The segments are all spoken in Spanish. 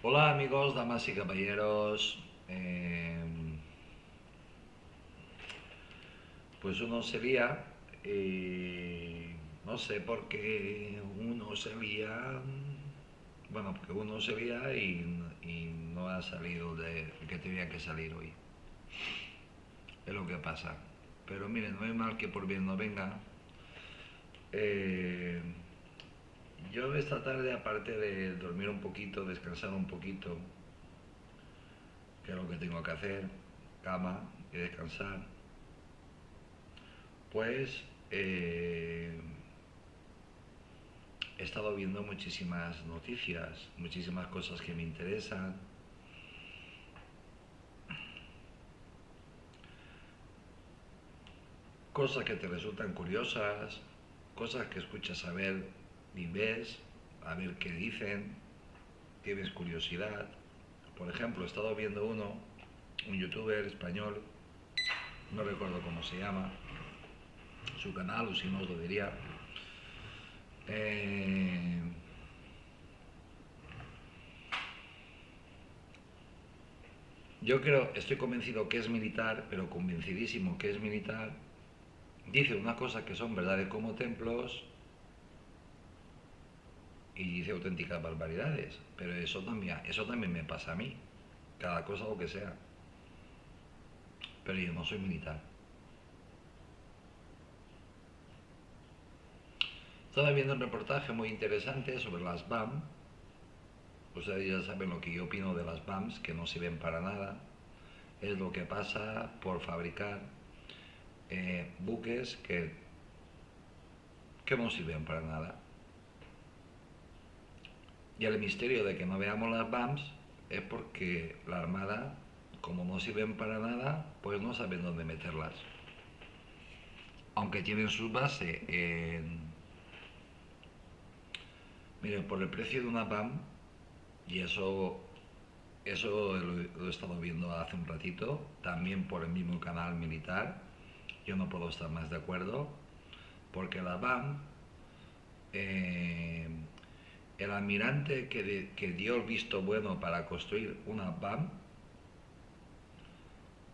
Hola amigos, damas y caballeros. Eh, pues uno se lía y no sé por qué uno se lía. Bueno, porque uno se lía y no ha salido de que tenía que salir hoy. Es lo que pasa. Pero miren, no hay mal que por bien no venga. Eh, yo esta tarde, aparte de dormir un poquito, descansar un poquito, que es lo que tengo que hacer, cama y descansar, pues he estado viendo muchísimas noticias, muchísimas cosas que me interesan, cosas que te resultan curiosas, cosas que escuchas a ver y ves, a ver qué dicen, tienes curiosidad. Por ejemplo, he estado viendo un youtuber español, no recuerdo cómo se llama, su canal, o si no os lo diría. Eh, yo creo, estoy convencido que es militar, pero convencidísimo que es militar. Dice una cosa que son verdades como templos y dice auténticas barbaridades. Pero eso también me pasa a mí. Cada cosa lo que sea. Pero yo no soy militar. Estaba viendo un reportaje muy interesante sobre las BAM. Ustedes ya saben lo que yo opino de las BAMs, que no sirven para nada. Es lo que pasa por fabricar buques que no sirven para nada. Y el misterio de que no veamos las BAMs es porque la Armada, como no sirven para nada, pues no saben dónde meterlas. Aunque tienen su base en... Miren, por el precio de una BAM, y eso lo he estado viendo hace un ratito, también por el mismo canal militar, yo no puedo estar más de acuerdo, porque la BAM, eh, el almirante que dio el visto bueno para construir una BAM,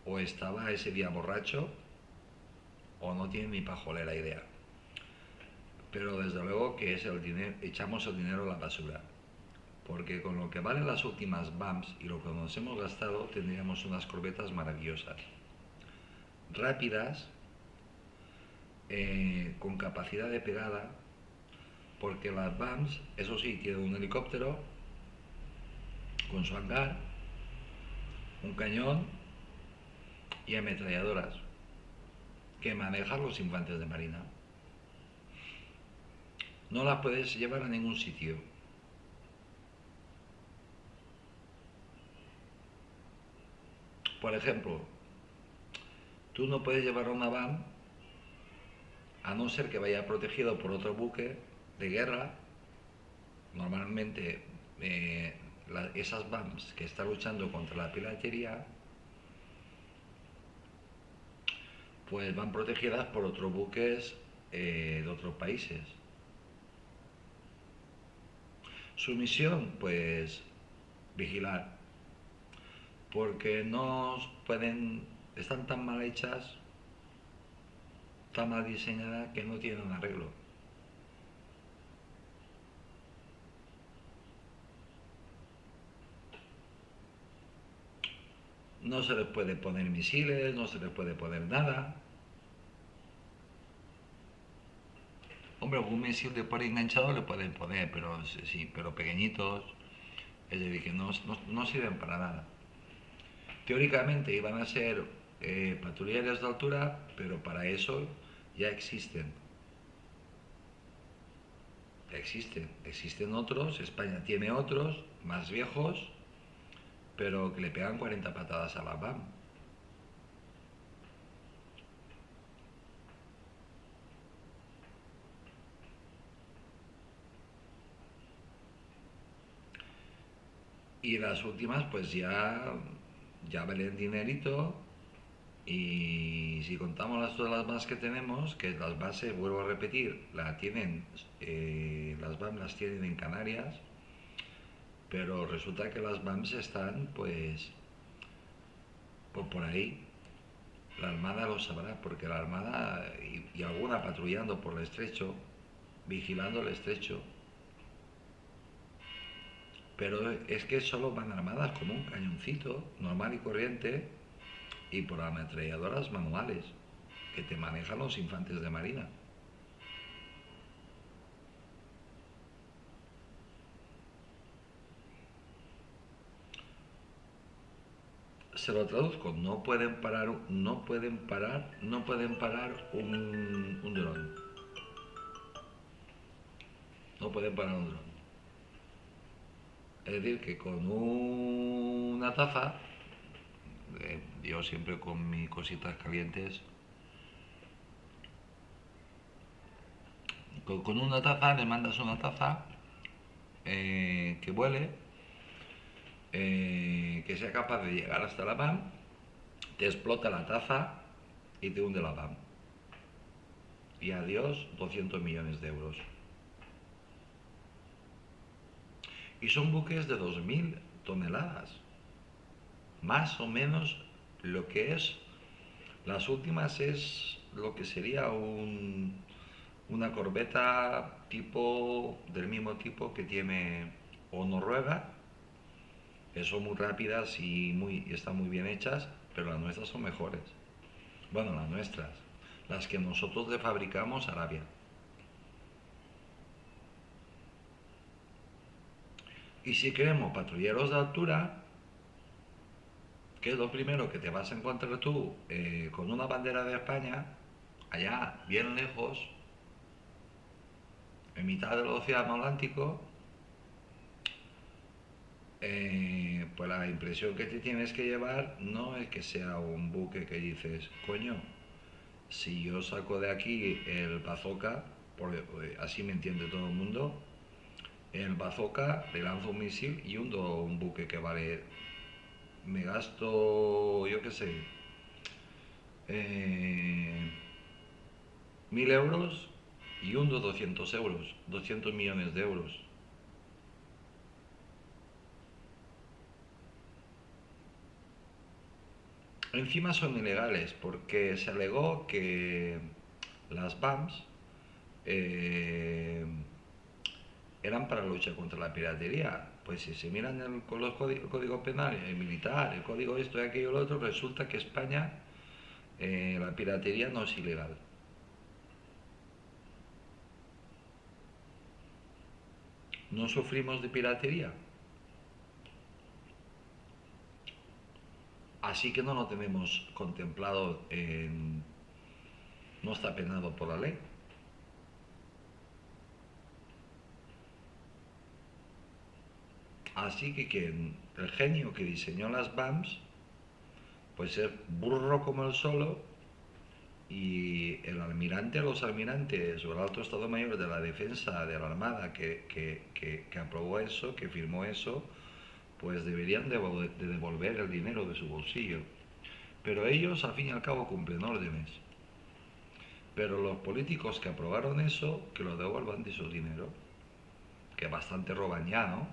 o estaba ese día borracho, o no tiene ni pajolera idea. Pero desde luego que es el dinero, echamos el dinero a la basura. Porque con lo que valen las últimas BAMs y lo que nos hemos gastado, tendríamos unas corbetas maravillosas. Rápidas, con capacidad de pegada, porque las BAMs, eso sí, tienen un helicóptero con su hangar, un cañón y ametralladoras que manejan los infantes de marina. No las puedes llevar a ningún sitio. Por ejemplo, tú no puedes llevar a una BAM a no ser que vaya protegido por otro buque de guerra. Normalmente esas BAMs que están luchando contra la piratería pues van protegidas por otros buques de otros países. Su misión, pues, vigilar, porque no pueden, están tan mal hechas, tan mal diseñadas que no tienen arreglo. No se les puede poner misiles, no se les puede poner nada. Hombre, algún misil de por ahí enganchado le pueden poner, pero sí, pero pequeñitos, es decir, que no sirven para nada. Teóricamente iban a ser patrulleras de altura, pero para eso ya existen. Existen otros, España tiene otros, más viejos, pero que le pegan 40 patadas a la BAM. Y las últimas pues ya valen dinerito y si contamos todas las BAMs que tenemos, que las bases, vuelvo a repetir, las BAM las tienen en Canarias, pero resulta que las BAMs están pues por ahí. La Armada lo sabrá, porque la Armada y alguna patrullando por el estrecho, vigilando el estrecho, pero es que solo van armadas con un cañoncito normal y corriente y por ametralladoras manuales que te manejan los infantes de marina. Se lo traduzco, no pueden parar un dron, no pueden parar un dron. Es decir, que con una taza, yo siempre con mis cositas calientes, con una taza le mandas una taza que vuele, que sea capaz de llegar hasta la PAM, te explota la taza y te hunde la PAM. Y adiós 200 millones de euros. Y son buques de 2000 toneladas. Más o menos lo que es. Las últimas es lo que sería una corbeta tipo del mismo tipo que tiene o Noruega, que son muy rápidas y están muy bien hechas, pero las nuestras son mejores. Bueno, las nuestras, las que nosotros le fabricamos a Arabia. Y si queremos patrulleros de altura, ¿qué es lo primero que te vas a encontrar tú con una bandera de España, allá, bien lejos, en mitad del océano Atlántico? Pues la impresión que te tienes que llevar no es que sea un buque que dices, coño, si yo saco de aquí el bazooka, porque así me entiende todo el mundo, el bazooka le lanzo un misil y hundo un buque que vale, me gasto, yo qué sé, eh, 1000 euros y hundo 200 euros, 200 millones de euros. Encima son ilegales porque se alegó que las BAMs eh, eran para luchar contra la piratería. Pues si se miran con el código penal, el militar, el código esto y aquello y lo otro, resulta que España la piratería no es ilegal. No sufrimos de piratería, así que no lo tenemos contemplado no está penado por la ley. Así que quien, el genio que diseñó las BAMs, pues es burro como el solo y el almirante, los almirantes o el alto estado mayor de la defensa de la Armada que aprobó eso, que firmó eso, pues deberían de devolver el dinero de su bolsillo. Pero ellos al fin y al cabo cumplen órdenes. Pero los políticos que aprobaron eso, que lo devuelvan de su dinero, que bastante roban ya, ¿no?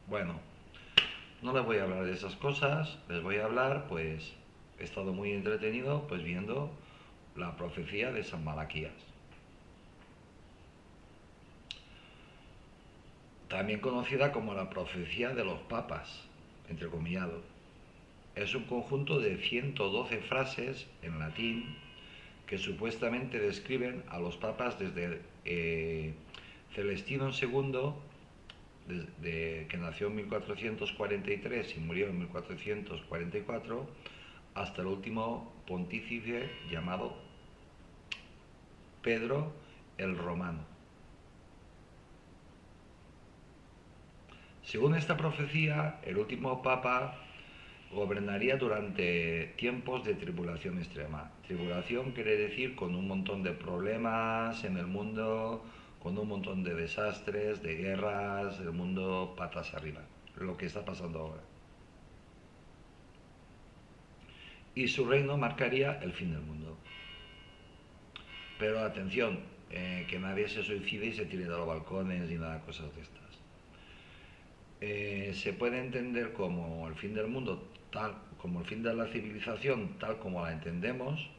Bueno, no les voy a hablar de esas cosas, les voy a hablar, pues he estado muy entretenido pues viendo la profecía de San Malaquías. También conocida como la profecía de los papas, entrecomillado. Es un conjunto de 112 frases en latín que supuestamente describen a los papas desde Celestino II, que nació en 1443 y murió en 1444, hasta el último pontífice llamado Pedro el Romano. Según esta profecía, el último papa gobernaría durante tiempos de tribulación extrema. Tribulación quiere decir con un montón de problemas en el mundo, con un montón de desastres, de guerras, el mundo patas arriba, lo que está pasando ahora. Y su reino marcaría el fin del mundo. Pero atención, que nadie se suicide y se tire de los balcones ni nada, cosas de estas. se puede entender como el fin del mundo, tal como el fin de la civilización, tal como la entendemos,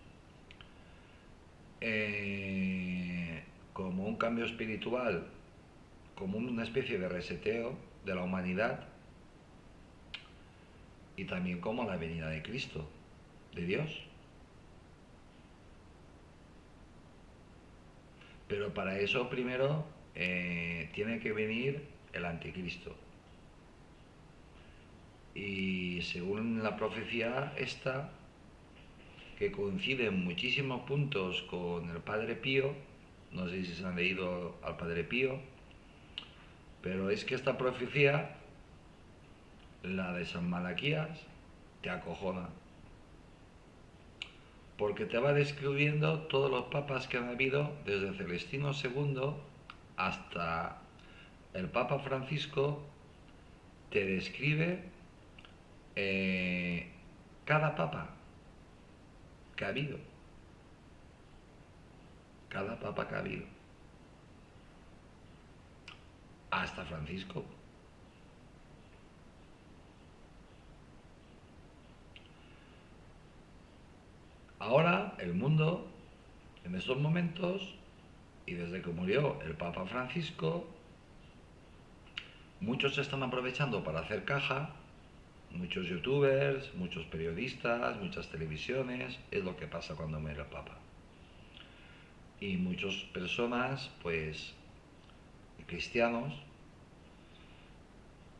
eh, como un cambio espiritual, como una especie de reseteo de la humanidad y también como la venida de Cristo, de Dios. Pero para eso primero tiene que venir el anticristo. Y según la profecía esta, que coincide en muchísimos puntos con el Padre Pío, no sé si se han leído al Padre Pío, pero es que esta profecía, la de San Malaquías, te acojona, porque te va describiendo todos los papas que han habido desde Celestino II hasta el Papa Francisco, te describe eh, cada papa que ha habido, cada papa que ha habido, hasta Francisco. Ahora el mundo, en estos momentos, y desde que murió el Papa Francisco, muchos se están aprovechando para hacer caja, muchos youtubers, muchos periodistas, muchas televisiones, es lo que pasa cuando muere el Papa. Y muchas personas, pues, cristianos,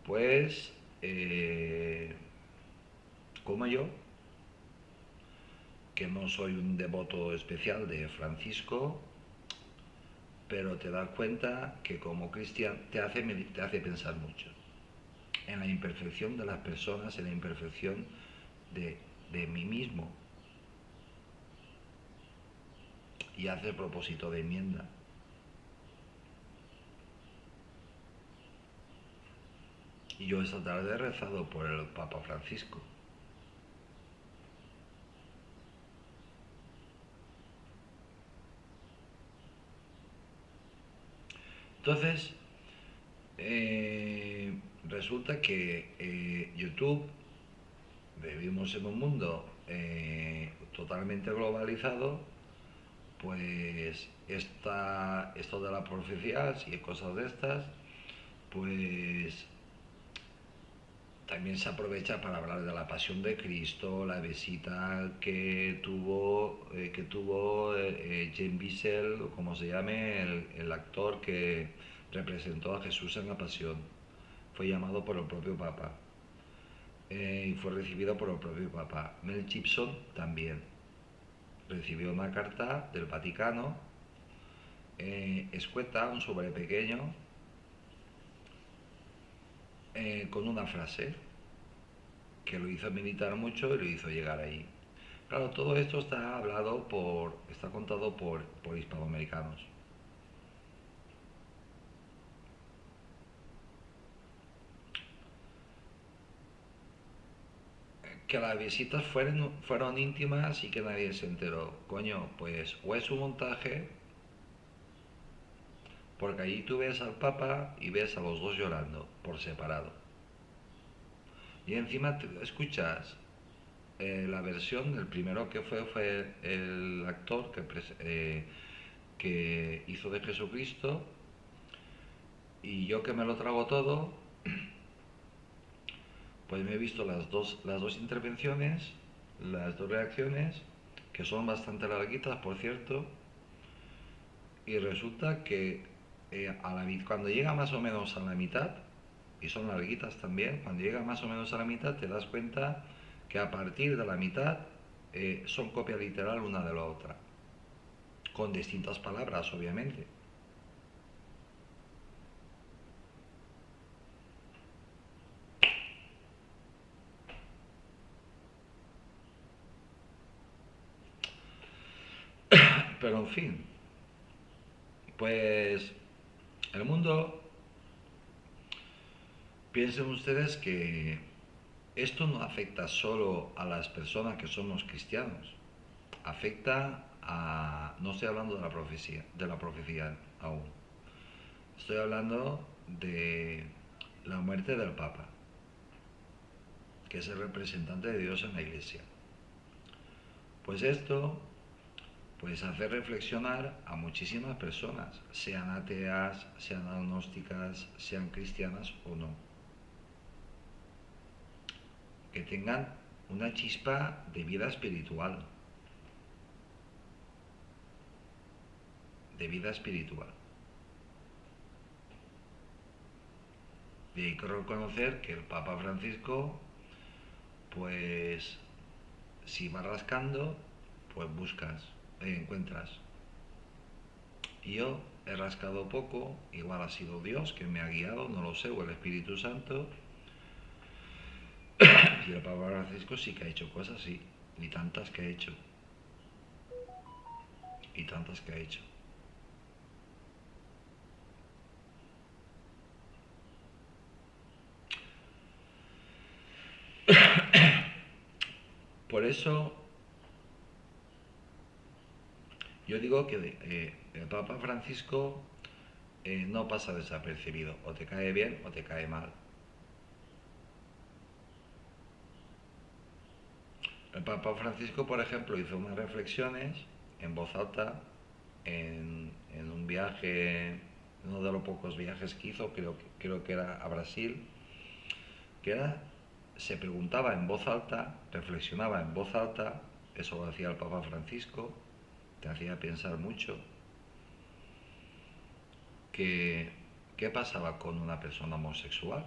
pues, como yo, que no soy un devoto especial de Francisco, pero te das cuenta que como cristiano te hace pensar mucho en la imperfección de las personas, en la imperfección de mí mismo, y hace propósito de enmienda. Y yo esta tarde he rezado por el Papa Francisco. Entonces, resulta que YouTube, vivimos en un mundo totalmente globalizado, pues esto de las profecías y cosas de estas, pues también se aprovecha para hablar de la pasión de Cristo, la visita que tuvo Jane Bissell, o como se llame, el actor que representó a Jesús en la pasión. Fue llamado por el propio Papa y fue recibido por el propio Papa. Mel Gibson también recibió una carta del Vaticano, escueta, un sobre pequeño, con una frase que lo hizo meditar mucho y lo hizo llegar ahí. Claro, todo esto está contado por hispanoamericanos. Que las visitas fueron íntimas y que nadie se enteró. Coño, pues o es un montaje, porque allí tú ves al Papa y ves a los dos llorando por separado. Y encima escuchas la versión, el primero que fue el actor que hizo de Jesucristo, y yo que me lo trago todo, pues me he visto las dos intervenciones, las dos reacciones, que son bastante larguitas, por cierto, y resulta que cuando llega más o menos a la mitad, y son larguitas también, cuando llega más o menos a la mitad te das cuenta que a partir de la mitad son copia literal una de la otra, con distintas palabras, obviamente. Pero en fin, pues el mundo, piensen ustedes que esto no afecta solo a las personas que somos cristianos, afecta a... No estoy hablando de la profecía aún, estoy hablando de la muerte del Papa, que es el representante de Dios en la Iglesia. Pues esto pues hace reflexionar a muchísimas personas, sean ateas, sean agnósticas, sean cristianas o no, que tengan una chispa de vida espiritual, de vida espiritual. Y hay que reconocer que el Papa Francisco, pues si vas rascando, pues buscas, encuentras. Y yo he rascado poco, igual ha sido Dios que me ha guiado, no lo sé, o el Espíritu Santo. Y el Papa Francisco sí que ha hecho cosas, sí, y tantas que ha hecho, y tantas que ha hecho. Por eso yo digo que el Papa Francisco no pasa desapercibido, o te cae bien o te cae mal. El Papa Francisco, por ejemplo, hizo unas reflexiones en voz alta en un viaje, uno de los pocos viajes que hizo, creo que era a Brasil, que era, se preguntaba en voz alta, reflexionaba en voz alta, eso lo hacía el Papa Francisco, te hacía pensar mucho, que qué pasaba con una persona homosexual,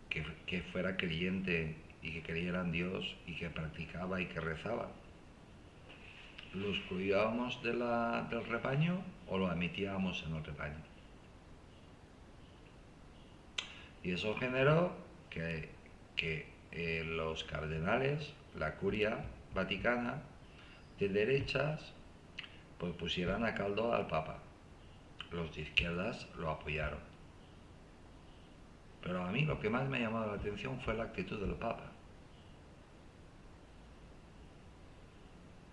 que fuera creyente y que creyera en Dios y que practicaba y que rezaba. ¿Lo excluíamos del rebaño o lo admitíamos en el rebaño? Y eso generó que los cardenales, la curia vaticana, de derechas, pues pusieran a caldo al Papa. Los de izquierdas lo apoyaron. Pero a mí lo que más me ha llamado la atención fue la actitud del Papa.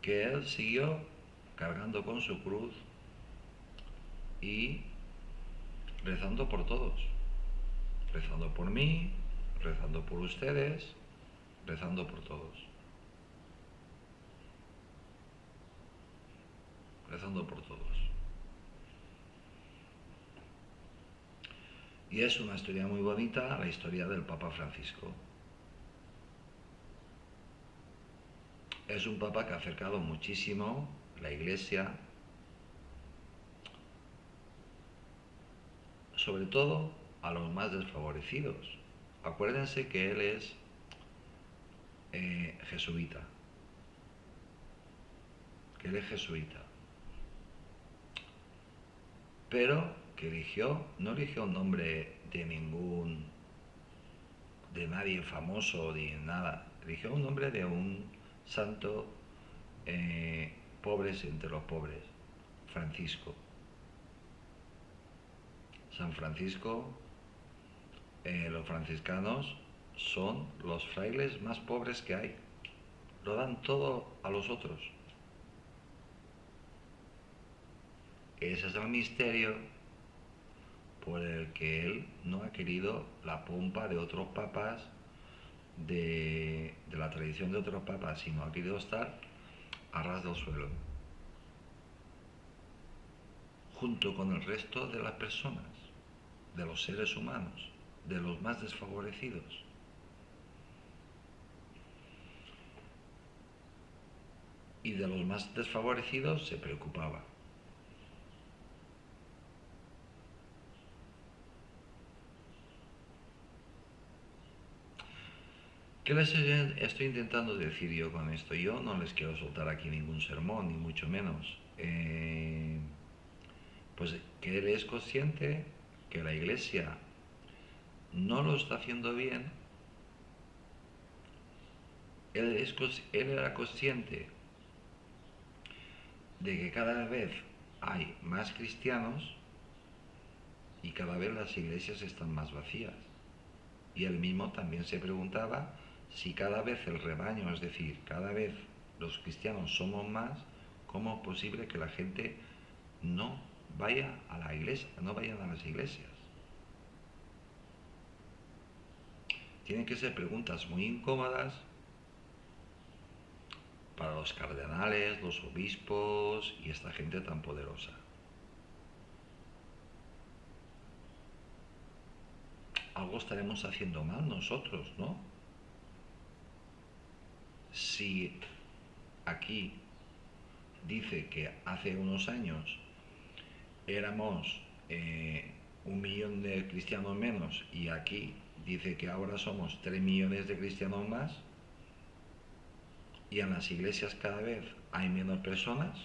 Que él siguió cargando con su cruz y rezando por todos. Rezando por mí, rezando por ustedes, rezando por todos. Rezando por todos. Y es una historia muy bonita, la historia del Papa Francisco. Es un papa que ha acercado muchísimo la Iglesia, sobre todo a los más desfavorecidos. Acuérdense que él es jesuita, pero que no eligió un nombre de nadie famoso ni nada, eligió un nombre de un santo pobres entre los pobres, Francisco. San Francisco, los franciscanos son los frailes más pobres que hay, lo dan todo a los otros. Ese es el misterio por el que él no ha querido la pompa de otros papas, de la tradición de otros papas, sino ha querido estar a ras del suelo, junto con el resto de las personas, de los seres humanos, de los más desfavorecidos. Y de los más desfavorecidos se preocupaba. ¿Qué les estoy intentando decir yo con esto? Yo no les quiero soltar aquí ningún sermón, ni mucho menos. Pues que él es consciente que la Iglesia no lo está haciendo bien. Él era consciente de que cada vez hay más cristianos y cada vez las iglesias están más vacías. Y él mismo también se preguntaba si cada vez el rebaño, es decir, cada vez los cristianos somos más, ¿cómo es posible que la gente no vaya a la iglesia, no vayan a las iglesias? tienen que ser preguntas muy incómodas para los cardenales, los obispos y esta gente tan poderosa. Algo estaremos haciendo mal nosotros, ¿no? Si aquí dice que hace unos años éramos 1 millón de cristianos menos y aquí dice que ahora somos 3 millones de cristianos más y en las iglesias cada vez hay menos personas,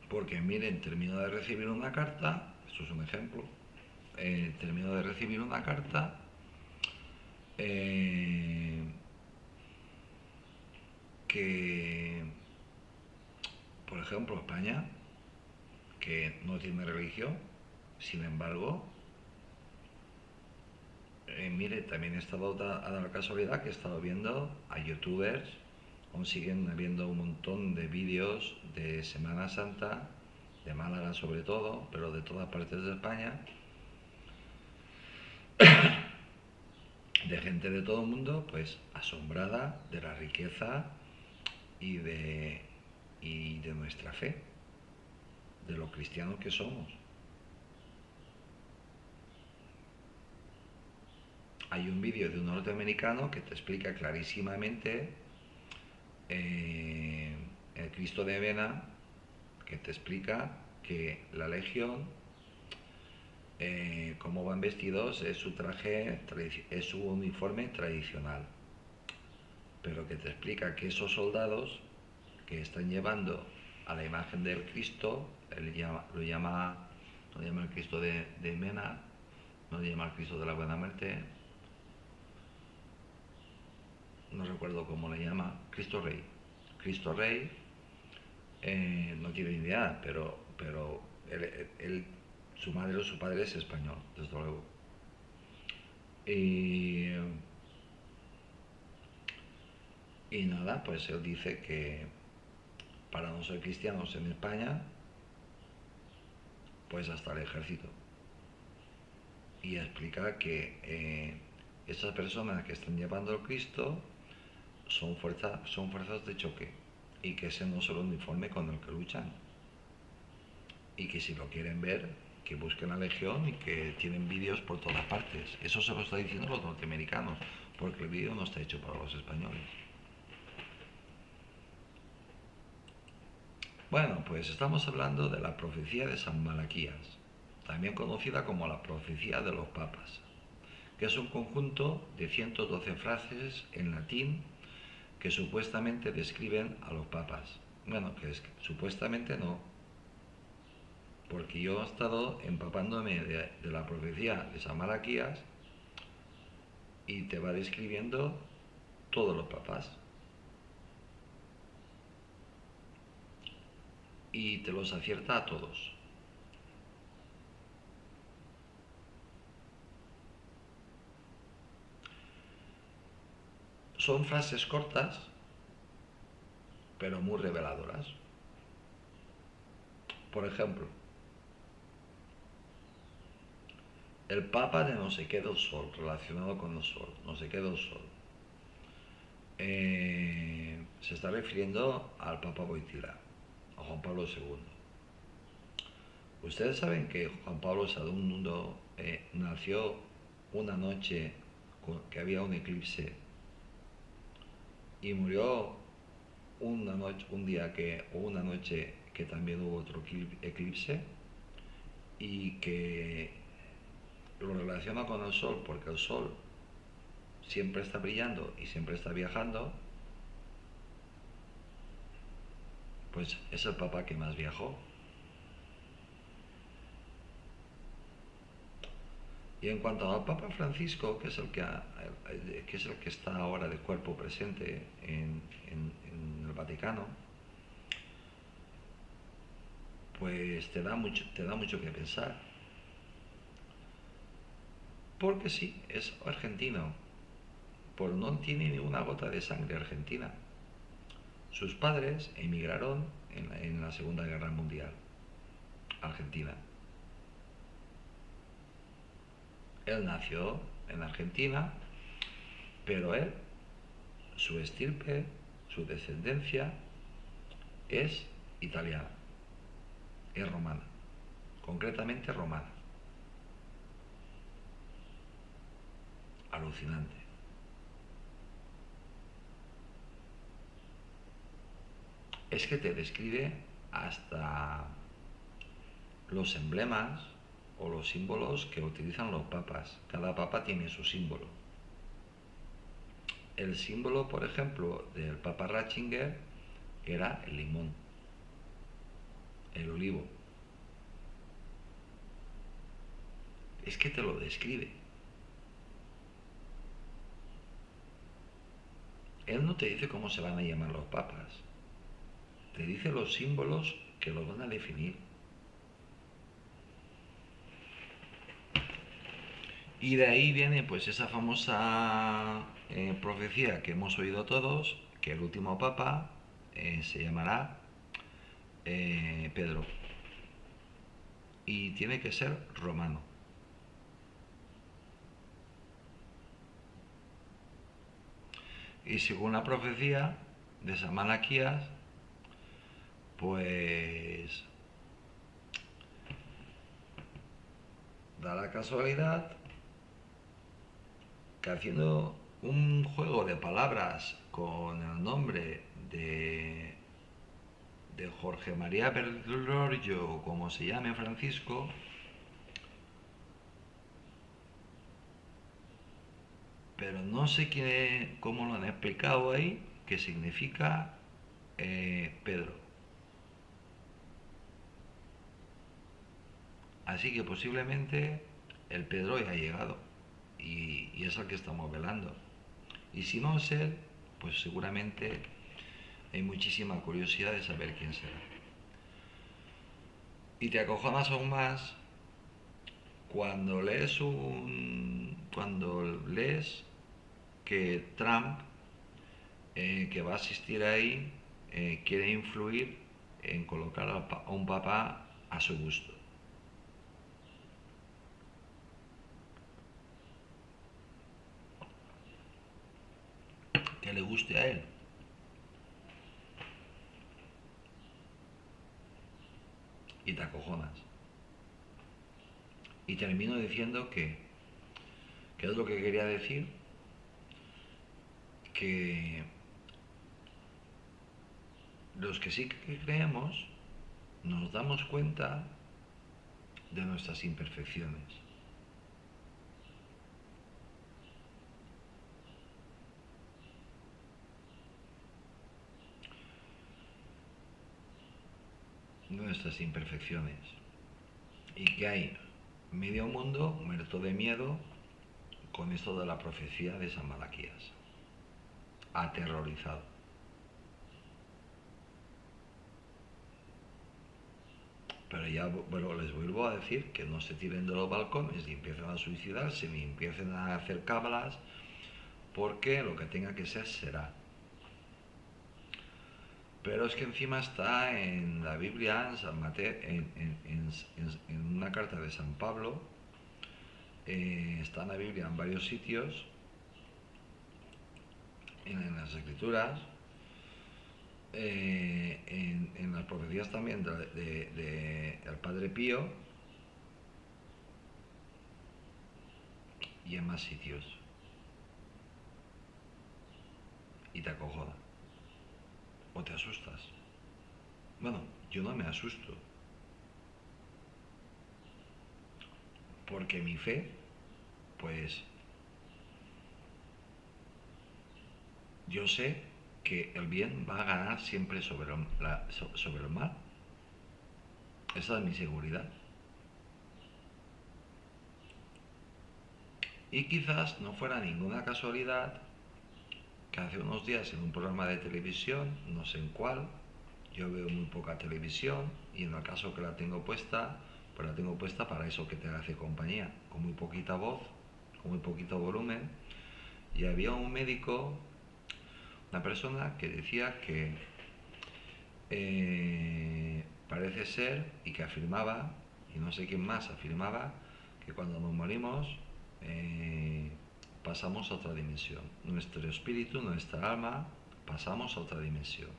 porque miren, termino de recibir una carta, esto es un ejemplo, termino de recibir una carta eh, que, por ejemplo, España, que no tiene religión, sin embargo, mire, también he estado a la casualidad que he estado viendo a youtubers, aún siguen habiendo un montón de vídeos de Semana Santa, de Málaga sobre todo, pero de todas partes de España, de gente de todo el mundo, pues asombrada de la riqueza y de nuestra fe, de lo cristianos que somos. Hay un vídeo de un norteamericano que te explica clarísimamente el Cristo de Vena, que te explica que la legión, cómo van vestidos, es su traje, es su uniforme tradicional, pero que te explica que esos soldados que están llevando a la imagen del Cristo, él no llama el Cristo de Mena, no llama el Cristo de la Buena Muerte, no recuerdo cómo le llama, Cristo Rey. Cristo Rey, no tiene ni idea, pero su madre o su padre es español, desde luego. Y, y nada, pues él dice que para no ser cristianos en España, pues hasta el ejército. Y explica que esas personas que están llevando el Cristo son fuerzas de choque y que ese no es el uniforme con el que luchan. Y que si lo quieren ver, que busquen la Legión y que tienen vídeos por todas partes. Eso se lo está diciendo los norteamericanos, porque el vídeo no está hecho para los españoles. Bueno, pues estamos hablando de la profecía de San Malaquías, también conocida como la profecía de los papas, que es un conjunto de 112 frases en latín que supuestamente describen a los papas. Bueno, supuestamente no, porque yo he estado empapándome de la profecía de San Malaquías y te va describiendo todos los papas. Y te los acierta a todos. Son frases cortas, pero muy reveladoras. Por ejemplo, el Papa de no sé qué del Sol, relacionado con el Sol, no sé qué del Sol. Se está refiriendo al Papa Wojtyla, a Juan Pablo II. Ustedes saben que Juan Pablo II nació una noche que había un eclipse y murió una noche que también hubo otro eclipse, y que lo relaciona con el Sol porque el Sol siempre está brillando y siempre está viajando, pues es el Papa que más viajó. Y en cuanto al Papa Francisco, que es el que está ahora de cuerpo presente en el Vaticano, pues te da mucho que pensar. Porque sí, es argentino, pero no tiene ni una gota de sangre argentina. Sus padres emigraron en la Segunda Guerra Mundial a Argentina. Él nació en Argentina, pero él, su estirpe, su descendencia es italiana, es romana, concretamente romana. Alucinante. Es que te describe hasta los emblemas o los símbolos que utilizan los papas. Cada papa tiene su símbolo. El símbolo, por ejemplo, del Papa Ratzinger era el limón, el olivo. Es que te lo describe. Él no te dice cómo se van a llamar los papas. Te dice los símbolos que los van a definir. Y de ahí viene pues esa famosa profecía que hemos oído todos, que el último papa se llamará Pedro. Y tiene que ser romano. Y según la profecía de San Malaquías, pues da la casualidad que haciendo un juego de palabras con el nombre de Jorge María Bergoglio, como se llame Francisco, pero no sé cómo lo han explicado ahí, que significa Pedro. Así que posiblemente el Pedro ya ha llegado y es al que estamos velando. Y si no es él, pues seguramente hay muchísima curiosidad de saber quién será. Y te acojonas aún más cuando lees que Trump, que va a asistir ahí, quiere influir en colocar a un papa a su gusto. Que le guste a él. Y te acojonas. Y termino diciendo que es lo que quería decir, que los que sí que creemos nos damos cuenta de nuestras imperfecciones. Nuestras imperfecciones. Y que hay medio mundo muerto de miedo con esto de la profecía de San Malaquías. Aterrorizado. Pero ya, bueno, les vuelvo a decir que no se tiren de los balcones y empiecen a suicidarse ni empiecen a hacer cábalas, porque lo que tenga que ser será. Pero es que encima está en la Biblia, en San Mateo, en una carta de San Pablo, está en la Biblia en varios sitios, en las escrituras, en las profecías también del Padre Pío y en más sitios. Y te acojona. O te asustas. Bueno, yo no me asusto. Porque mi fe, pues yo sé que el bien va a ganar siempre sobre el mal. Esa es mi seguridad. Y quizás no fuera ninguna casualidad que hace unos días en un programa de televisión, no sé en cuál, yo veo muy poca televisión y en el caso que la tengo puesta, pues la tengo puesta para eso que te hace compañía, con muy poquita voz, con muy poquito volumen. Y había un médico, una persona que decía que parece ser y que afirmaba, y no sé quién más afirmaba, que cuando nos morimos pasamos a otra dimensión. Nuestro espíritu, nuestra alma, pasamos a otra dimensión.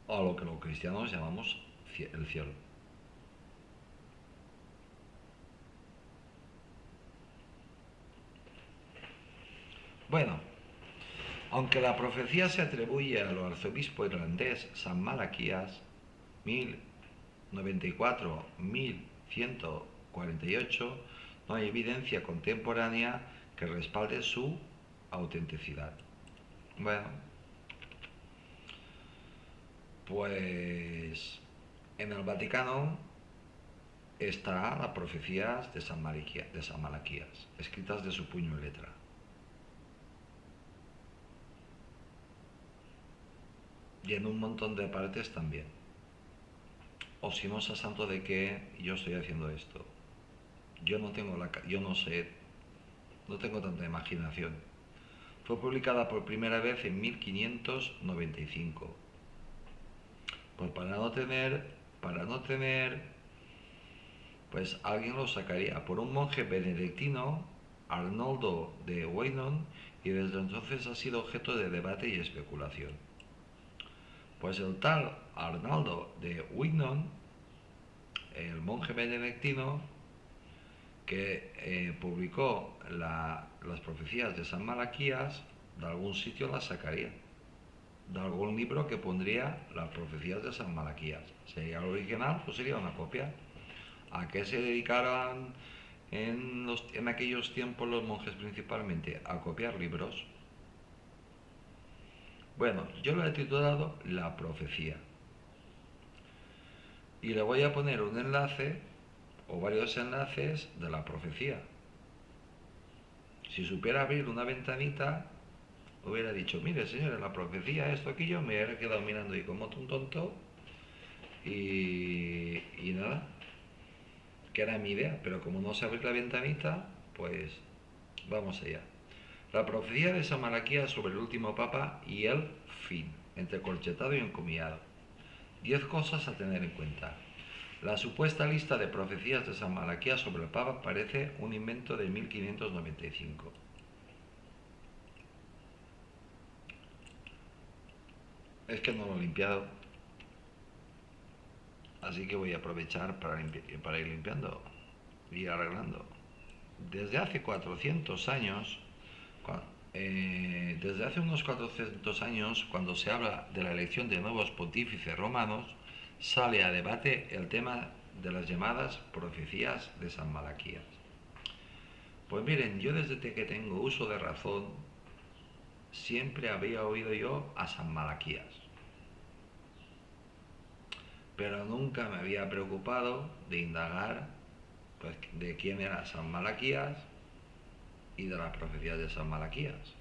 O a lo que los cristianos llamamos el cielo. Bueno, aunque la profecía se atribuye al arzobispo irlandés San Malaquías, 1094-1148, no hay evidencia contemporánea que respalde su autenticidad. Bueno, pues en el Vaticano están las profecías de San Malaquías, escritas de su puño y letra. Y en un montón de partes también. O si no, es santo de que yo estoy haciendo esto. Yo no sé, no tengo tanta imaginación. Fue publicada por primera vez en 1595. Pues para no tener, pues alguien lo sacaría por un monje benedictino, Arnoldo de Weynon, y desde entonces ha sido objeto de debate y especulación. Pues el tal Arnaldo de Weynon, el monje benedictino, que publicó las profecías de San Malaquías, de algún sitio las sacaría, de algún libro que pondría las profecías de San Malaquías. ¿Sería el original o sería una copia? ¿A qué se dedicaron en aquellos tiempos los monjes principalmente? A copiar libros. Bueno, yo lo he titulado La Profecía. Y le voy a poner un enlace o varios enlaces de la profecía. Si supiera abrir una ventanita, hubiera dicho, mire señores, la profecía, esto, aquello, me hubiera quedado mirando y como un tonto y nada, que era mi idea, pero como no sé abrir la ventanita, pues vamos allá. La profecía de San Malaquías sobre el último papa y el fin, entrecorchetado y encomiado. 10 cosas a tener en cuenta. La supuesta lista de profecías de San Malaquías sobre el Papa parece un invento de 1595. Es que no lo he limpiado, así que voy a aprovechar para ir limpiando y arreglando. Desde hace 400 años, desde hace unos 400 años, cuando se habla de la elección de nuevos pontífices romanos, sale a debate el tema de las llamadas profecías de San Malaquías. Pues miren, yo desde que tengo uso de razón, siempre había oído yo a San Malaquías, pero nunca me había preocupado de indagar pues, de quién era San Malaquías y de las profecías de San Malaquías.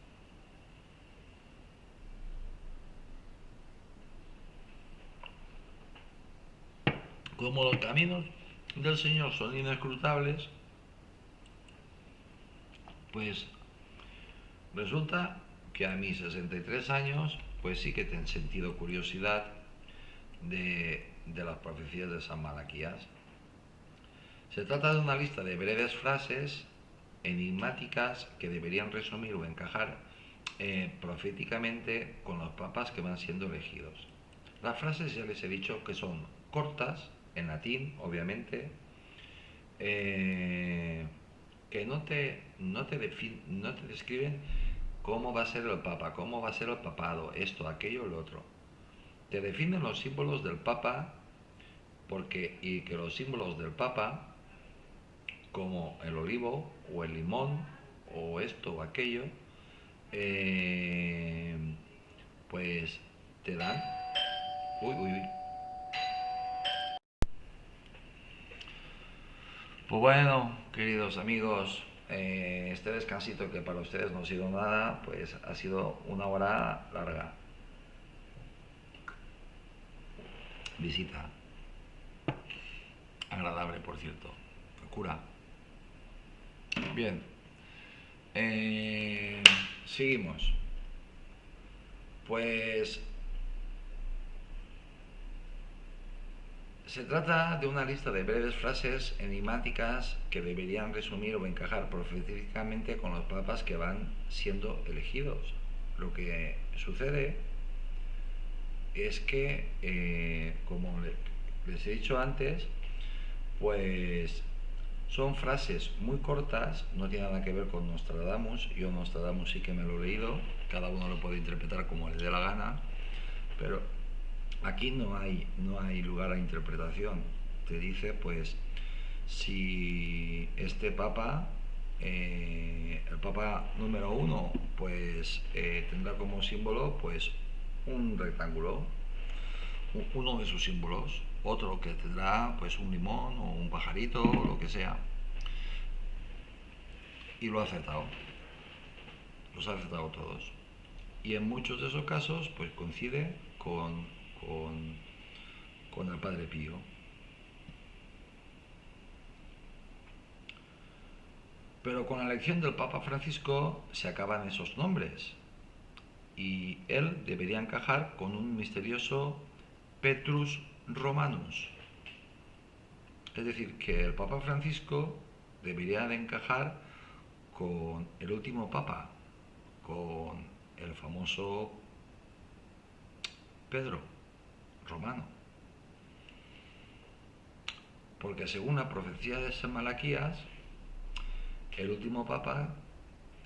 Como los caminos del Señor son inescrutables, pues resulta que a mis 63 años, pues sí que te han sentido curiosidad de las profecías de San Malaquías. Se trata de una lista de breves frases enigmáticas que deberían resumir o encajar proféticamente con los papas que van siendo elegidos. Las frases ya les he dicho que son cortas, en latín, obviamente, que no te describen cómo va a ser el papa, cómo va a ser el papado, esto, aquello, lo otro. Te definen los símbolos del papa y que los símbolos del papa, como el olivo o el limón o esto o aquello, pues te dan... Uy, uy, uy. Pues bueno, queridos amigos, este descansito que para ustedes no ha sido nada, pues ha sido una hora larga. Visita. Agradable, por cierto. Cura. Bien. Seguimos. Pues Se trata de una lista de breves frases enigmáticas que deberían resumir o encajar proféticamente con los papas que van siendo elegidos. Lo que sucede es que, como les he dicho antes, pues son frases muy cortas, no tiene nada que ver con Nostradamus. Yo Nostradamus sí que me lo he leído, cada uno lo puede interpretar como le dé la gana, pero aquí no hay lugar a interpretación. Te dice, pues, si este papa, el papa número uno, pues tendrá como símbolo, pues, un rectángulo, uno de sus símbolos, otro que tendrá, pues, un limón o un pajarito o lo que sea, y lo ha acertado, los ha acertado todos. Y en muchos de esos casos, pues coincide con, con el Padre Pío. Pero con la elección del Papa Francisco se acaban esos nombres y él debería encajar con un misterioso Petrus Romanus. Es decir, que el Papa Francisco debería de encajar con el último Papa, con el famoso Pedro Romano. Porque según la profecía de San Malaquías, el último Papa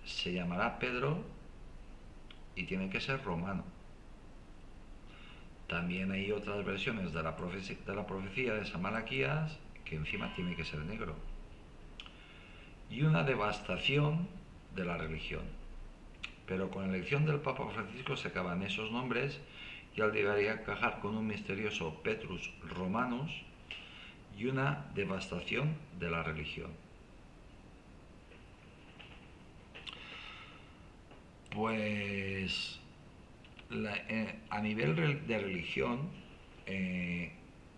se llamará Pedro y tiene que ser romano. También hay otras versiones de la profecía de San Malaquías que encima tiene que ser negro. Y una devastación de la religión. Pero con la elección del Papa Francisco se acaban esos nombres y él debería encajar con un misterioso Petrus Romanus y una devastación de la religión. Pues a nivel de religión,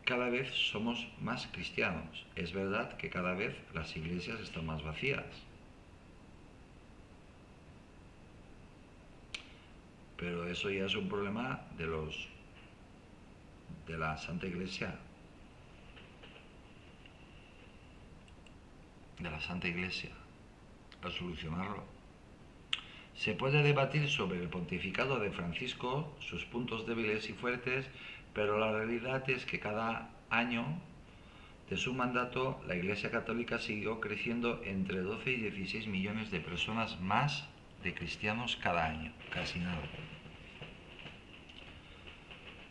cada vez somos más cristianos. Es verdad que cada vez las iglesias están más vacías. Pero eso ya es un problema de la Santa Iglesia. De la Santa Iglesia. A solucionarlo. Se puede debatir sobre el pontificado de Francisco, sus puntos débiles y fuertes, pero la realidad es que cada año de su mandato la Iglesia Católica siguió creciendo entre 12 y 16 millones de personas más de cristianos cada año, casi nada.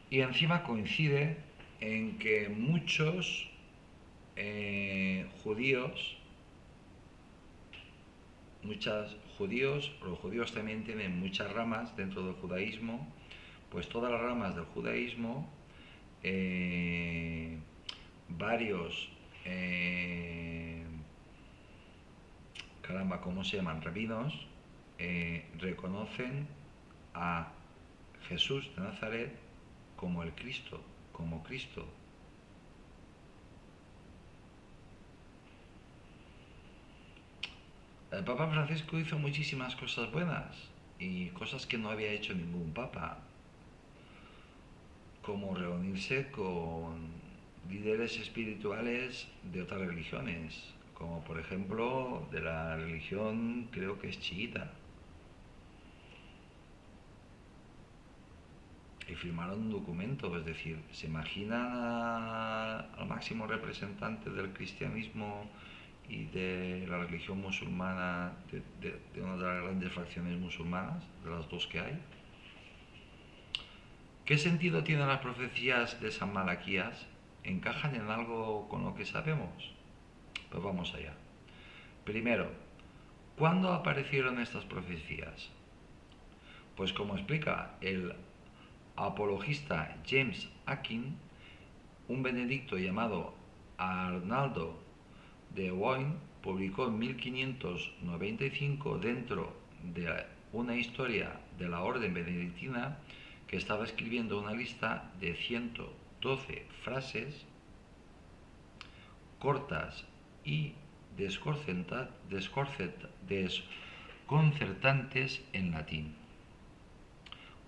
Y encima coincide en que muchos los judíos también tienen muchas ramas dentro del judaísmo, pues todas las ramas del judaísmo, varios, ¿cómo se llaman? Rabinos, reconocen a Jesús de Nazaret como el Cristo, como Cristo. El Papa Francisco hizo muchísimas cosas buenas y cosas que no había hecho ningún papa, como reunirse con líderes espirituales de otras religiones, como por ejemplo de la religión, creo que es chiita, y firmaron un documento. Es decir, ¿se imaginan al máximo representante del cristianismo y de la religión musulmana, de una de las grandes fracciones musulmanas, de las dos que hay? ¿Qué sentido tienen las profecías de San Malaquías? ¿Encajan en algo con lo que sabemos? Pues vamos allá. Primero, ¿cuándo aparecieron estas profecías? Pues como explica el apologista James Akin, un benedicto llamado Arnaldo de Wion publicó en 1595 dentro de una historia de la orden benedictina que estaba escribiendo una lista de 112 frases cortas y desconcertantes en latín.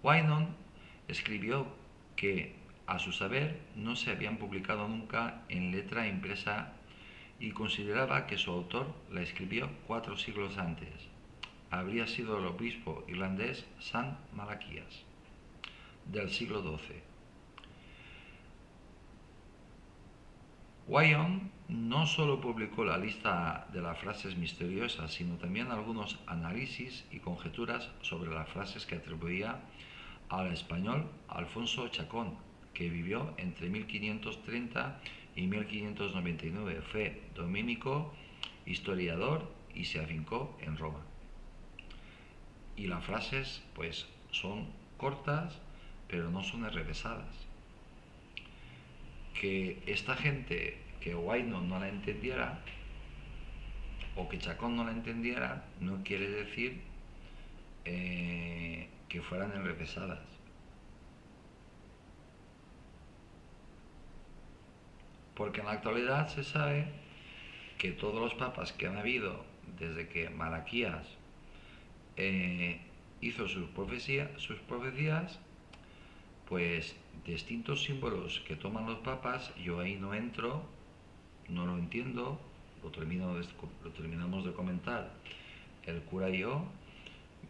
Wion escribió que a su saber, no se habían publicado nunca en letra impresa y consideraba que su autor la escribió 4 siglos antes. Habría sido el obispo irlandés San Malaquías, del siglo XII. Wyon no solo publicó la lista de las frases misteriosas, sino también algunos análisis y conjeturas sobre las frases que atribuía al español Alfonso Chacón, que vivió entre 1530 y 1599. Fue dominico, historiador y se afincó en Roma. Y las frases, pues, son cortas, pero no son enrevesadas. Que esta gente, que Wynot no la entendiera, o que Chacón no la entendiera, no quiere decir que fueran enrevesadas. Porque en la actualidad se sabe que todos los papas que han habido desde que Malaquías hizo sus profecías, pues distintos símbolos que toman los papas, yo ahí no entro, no lo entiendo, lo terminamos de comentar el cura y yo,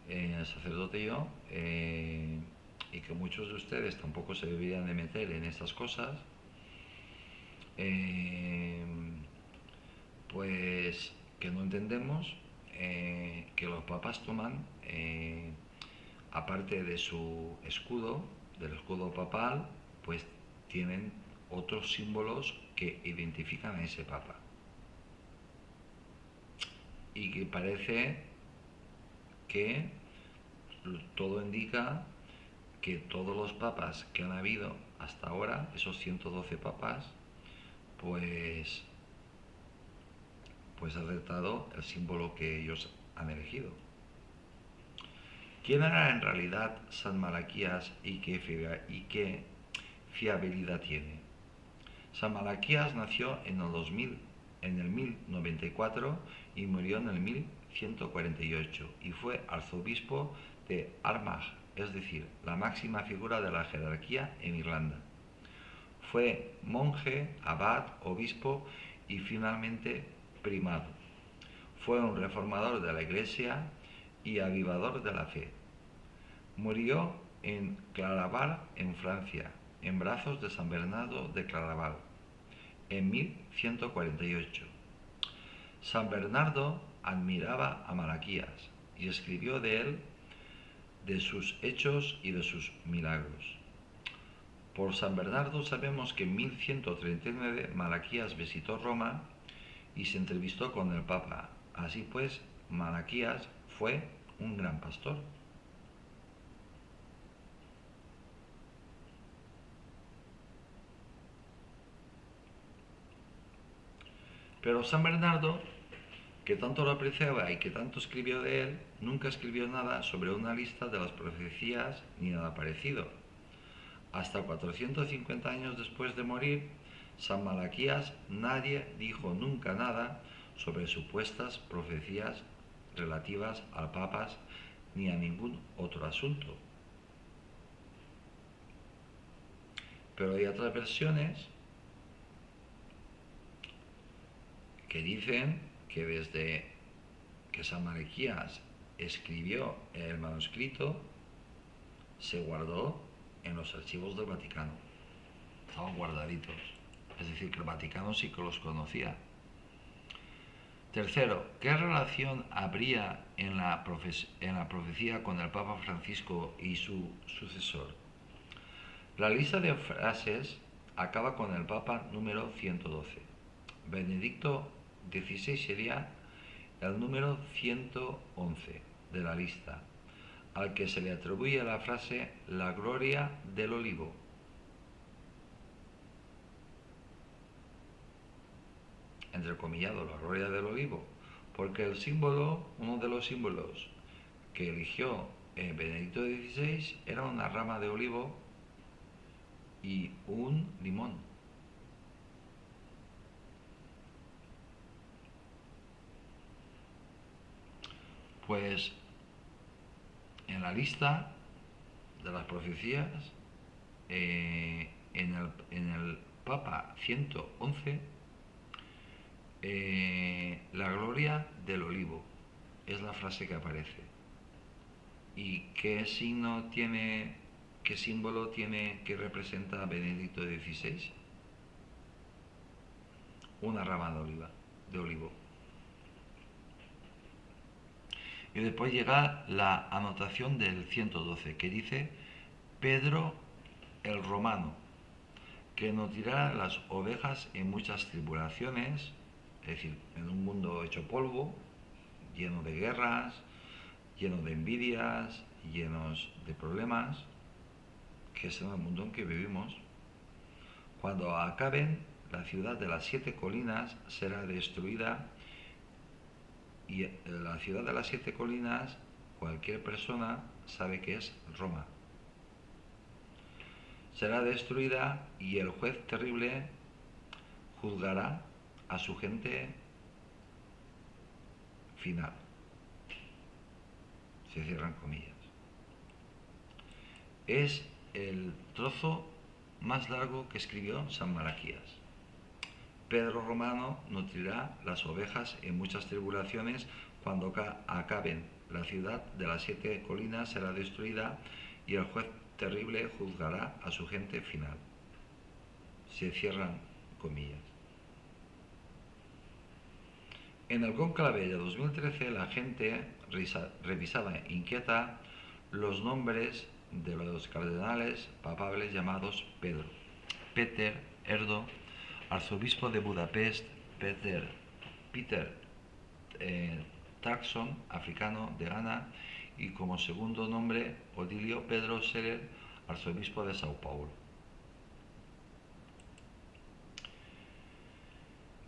el sacerdote y yo, y que muchos de ustedes tampoco se deberían de meter en estas cosas, pues que no entendemos que los papas toman, aparte de su escudo, del escudo papal, pues tienen otros símbolos que identifican a ese papa. Y que parece que todo indica que todos los papas que han habido hasta ahora, esos 112 papas, pues ha acertado el símbolo que ellos han elegido. ¿Quién era en realidad San Malaquías y qué fiabilidad tiene? San Malaquías nació en el 1094 y murió en el 1148 y fue arzobispo de Armagh, es decir, la máxima figura de la jerarquía en Irlanda. Fue monje, abad, obispo y finalmente primado. Fue un reformador de la Iglesia y avivador de la fe. Murió en Claraval, en Francia, en brazos de San Bernardo de Claraval, en 1148. San Bernardo admiraba a Malaquías y escribió de él, de sus hechos y de sus milagros. Por San Bernardo sabemos que en 1139 Malaquías visitó Roma y se entrevistó con el Papa. Así pues, Malaquías fue un gran pastor. Pero San Bernardo, que tanto lo apreciaba y que tanto escribió de él, nunca escribió nada sobre una lista de las profecías ni nada parecido. Hasta 450 años después de morir, San Malaquías nadie dijo nunca nada sobre supuestas profecías relativas a papas ni a ningún otro asunto. Pero hay otras versiones que dicen que desde que San Malaquías escribió el manuscrito, se guardó en los archivos del Vaticano. Estaban guardaditos. Es decir, que el Vaticano sí que los conocía. Tercero, ¿qué relación habría en la profecía con el Papa Francisco y su sucesor? La lista de frases acaba con el Papa número 112. Benedicto XVI sería el número 111 de la lista, al que se le atribuye la frase la gloria del olivo. Entrecomillado, la gloria del olivo, porque el símbolo, uno de los símbolos que eligió Benedicto XVI era una rama de olivo y un limón. Pues en la lista de las profecías en el Papa 111, la gloria del olivo es la frase que aparece. ¿Y qué signo tiene, qué símbolo tiene que representa a Benedicto XVI? Una rama de olivo. Y después llega la anotación del 112 que dice: Pedro el Romano, que nutrirá las ovejas en muchas tribulaciones, es decir, en un mundo hecho polvo, lleno de guerras, lleno de envidias, llenos de problemas, que es el mundo en que vivimos. Cuando acaben, la ciudad de las 7 colinas será destruida, y la ciudad de las 7 colinas cualquier persona sabe que es Roma. Será destruida y el juez terrible juzgará a su gente final. Se cierran comillas. Es el trozo más largo que escribió San Malaquías. Pedro Romano nutrirá las ovejas en muchas tribulaciones. Cuando acaben, la ciudad de las 7 colinas será destruida y el juez terrible juzgará a su gente final. Se cierran comillas. En el conclave de 2013 la gente revisaba inquieta los nombres de los cardenales papables llamados Pedro. Peter Erdo, arzobispo de Budapest; Peter Turkson, africano de Ghana; y como segundo nombre Odilio Pedro Scherer, arzobispo de Sao Paulo.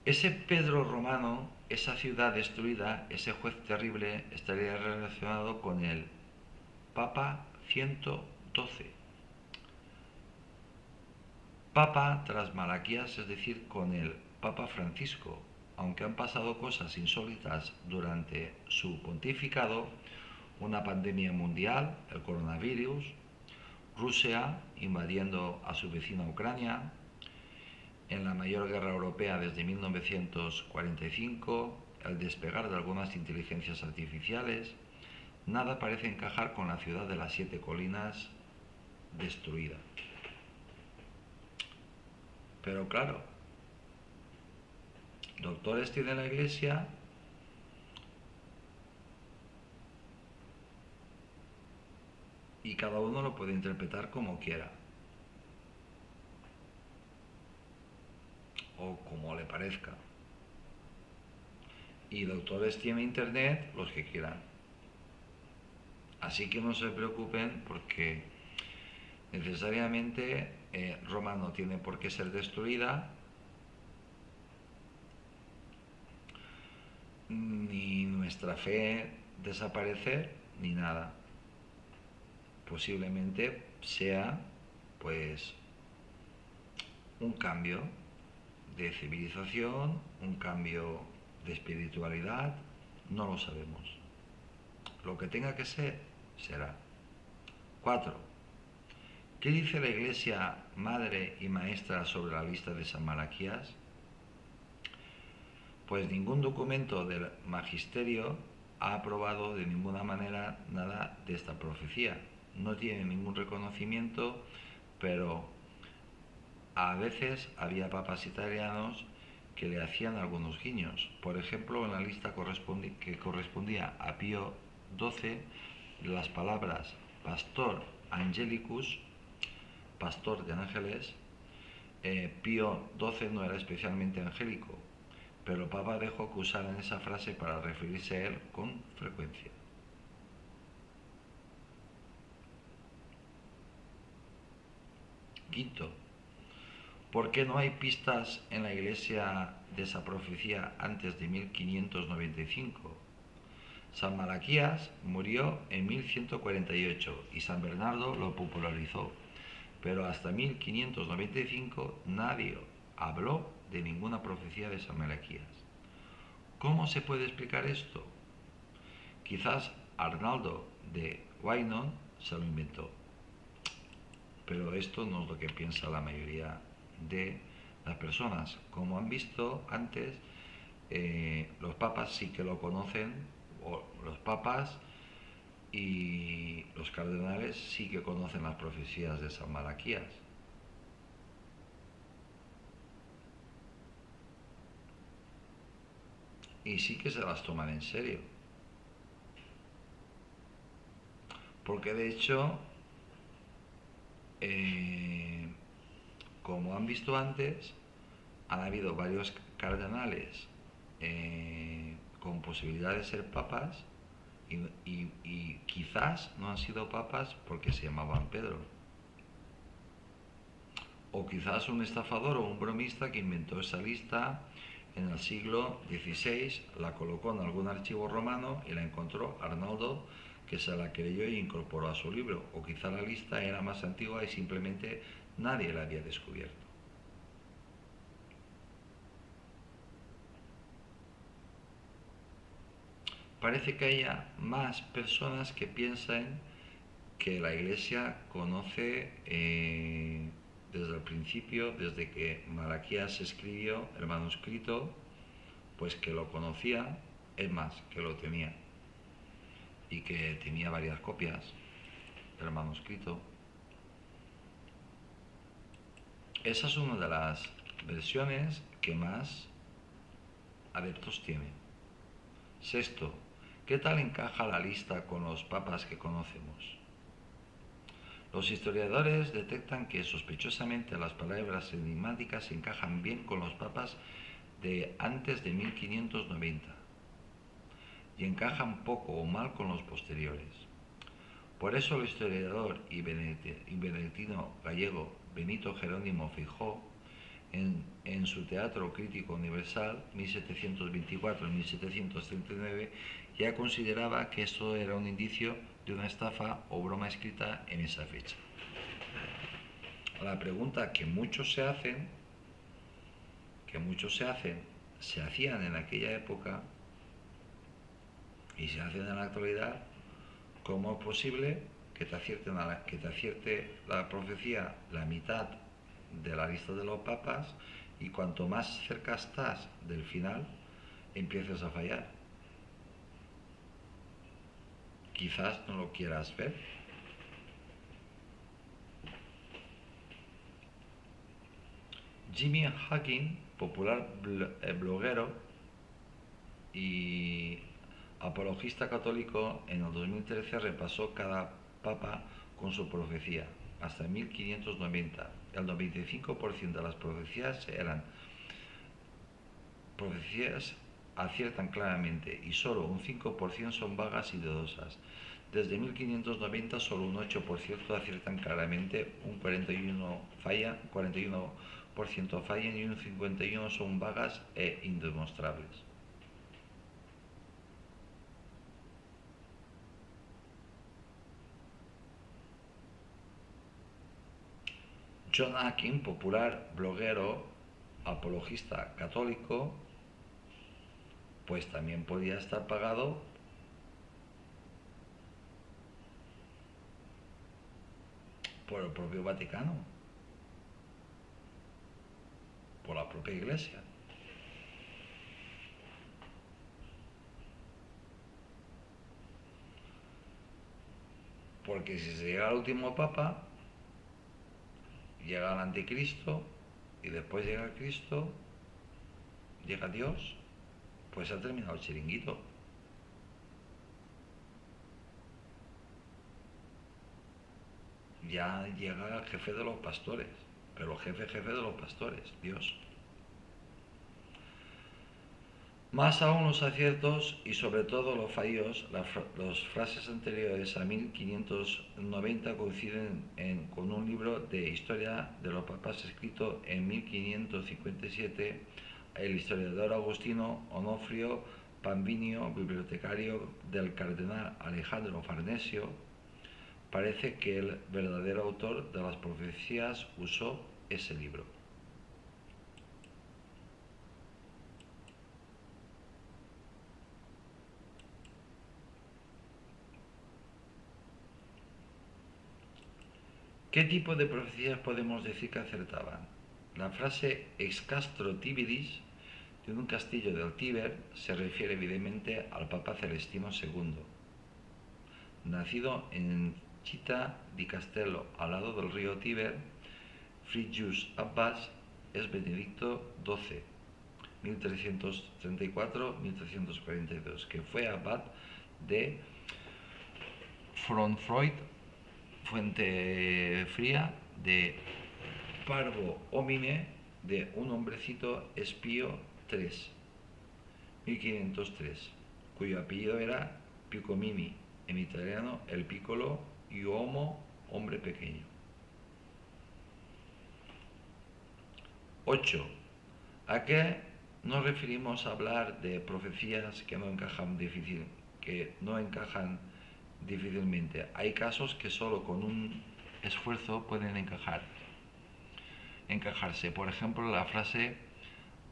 Ese Pedro Romano, esa ciudad destruida, ese juez terrible, estaría relacionado con el Papa 112. Papa tras Malaquías, es decir, con el Papa Francisco. Aunque han pasado cosas insólitas durante su pontificado: una pandemia mundial, el coronavirus; Rusia invadiendo a su vecina Ucrania; en la mayor guerra europea desde 1945, el despegar de algunas inteligencias artificiales, nada parece encajar con la ciudad de las 7 colinas destruida. Pero claro, doctores tiene la Iglesia, y cada uno lo puede interpretar como quiera o como le parezca. Y doctores tiene internet los que quieran. Así que no se preocupen, porque necesariamente Roma no tiene por qué ser destruida, ni nuestra fe desaparecer, ni nada. Posiblemente sea pues un cambio de civilización, un cambio de espiritualidad, no lo sabemos. Lo que tenga que ser, será. 4. ¿Qué dice la Iglesia madre y maestra sobre la lista de San Malaquías? Pues ningún documento del magisterio ha aprobado de ninguna manera nada de esta profecía. No tiene ningún reconocimiento, pero a veces había papas italianos que le hacían algunos guiños. Por ejemplo, en la lista que correspondía a Pío XII, las palabras Pastor Angelicus, pastor de ángeles, Pío XII no era especialmente angélico, pero el Papa dejó que usaran esa frase para referirse a él con frecuencia. Quinto, ¿por qué no hay pistas en la Iglesia de esa profecía antes de 1595? San Malaquías murió en 1148 y San Bernardo lo popularizó, pero hasta 1595 nadie habló de ninguna profecía de San Malaquías. ¿Cómo se puede explicar esto? Quizás Arnaldo de Wynone se lo inventó. pero esto no es lo que piensa la mayoría de las personas. Como han visto antes, los papas sí que lo conocen, o los papas y los cardenales sí que conocen las profecías de San Malaquías. Y sí que se las toman en serio. Porque de hecho, eh, como han visto antes, han habido varios cardenales con posibilidad de ser papas y quizás no han sido papas porque se llamaban Pedro. O quizás un estafador o un bromista que inventó esa lista en el siglo XVI, la colocó en algún archivo romano y la encontró Arnaldo, que se la creyó y incorporó a su libro. O quizá la lista era más antigua y simplemente nadie la había descubierto. Parece que haya más personas que piensan que la Iglesia conoce desde el principio, desde que Malaquías escribió el manuscrito, pues que lo conocía, es más, que lo tenía y que tenía varias copias del manuscrito. Esa es una de las versiones que más adeptos tiene. Sexto, ¿qué tal encaja la lista con los papas que conocemos? Los historiadores detectan que sospechosamente las palabras enigmáticas encajan bien con los papas de antes de 1590 y encajan poco o mal con los posteriores. Por eso el historiador y benedictino gallego Benito Jerónimo Feijó, en su Teatro Crítico Universal 1724-1739, ya consideraba que esto era un indicio de una estafa o broma escrita en esa fecha. La pregunta que muchos se hacen, se hacían en aquella época y se hacen en la actualidad: ¿cómo es posible que te acierte la profecía la mitad de la lista de los papas y cuanto más cerca estás del final empieces a fallar? Quizás no lo quieras ver. Jimmy Hawking, popular bloguero y apologista católico, en el 2013 repasó cada papa con su profecía hasta 1590. El 95% de las profecías eran profecías aciertan claramente y solo un 5% son vagas y dudosas. Desde 1590 solo un 8% aciertan claramente, un 41% fallan y un 51% son vagas e indemostrables. John Akin, popular bloguero, apologista católico, pues también podía estar pagado por el propio Vaticano, por la propia Iglesia. Porque si se llega al último papa, llega el anticristo y después llega Cristo, llega Dios, pues ha terminado el chiringuito. Ya llega el jefe de los pastores, pero el jefe de los pastores, Dios. Más aún los aciertos y sobre todo los fallos, las frases anteriores a 1590 coinciden con un libro de historia de los papas escrito en 1557, el historiador agustino Onofrio Pambinio, bibliotecario del cardenal Alejandro Farnesio. Parece que el verdadero autor de las profecías usó ese libro. ¿Qué tipo de profecías podemos decir que acertaban? La frase ex castro Tiberis, de un castillo del Tíber, se refiere evidentemente al Papa Celestino II, nacido en Città di Castello, al lado del río Tíber. Frigyes Abbas es Benedicto XII, 1334-1342, que fue abad de Fronfroid, Fuente Fría, de Parvo Homine, de un hombrecito espío 3, 1503, cuyo apellido era Piccolomini, en italiano el piccolo y uomo, hombre pequeño. 8. ¿A qué nos referimos a hablar de profecías que no encajan difícilmente? Hay casos que solo con un esfuerzo pueden encajarse. Por ejemplo, la frase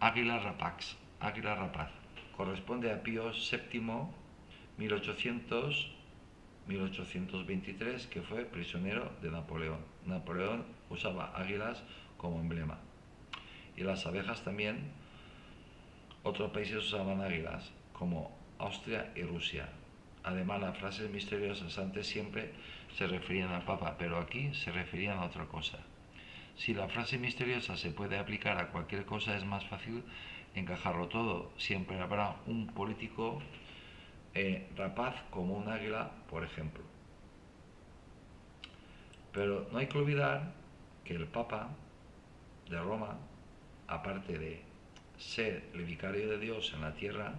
águila rapaz, corresponde a Pío VII, 1823, que fue prisionero de Napoleón. Napoleón usaba águilas como emblema. Y las abejas también. Otros países usaban águilas, como Austria y Rusia. Además, las frases misteriosas antes siempre se referían al Papa, pero aquí se referían a otra cosa. Si la frase misteriosa se puede aplicar a cualquier cosa, es más fácil encajarlo todo. Siempre habrá un político rapaz como un águila, por ejemplo. Pero no hay que olvidar que el Papa de Roma, aparte de ser el vicario de Dios en la tierra,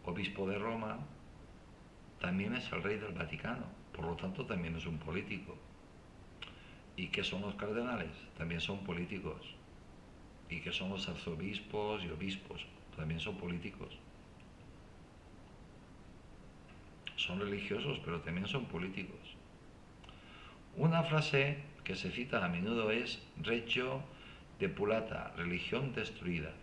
obispo de Roma, también es el rey del Vaticano, por lo tanto también es un político. ¿Y qué son los cardenales? También son políticos. ¿Y qué son los arzobispos y obispos? También son políticos. Son religiosos, pero también son políticos. Una frase que se cita a menudo es Reggio depulata, religión destruida.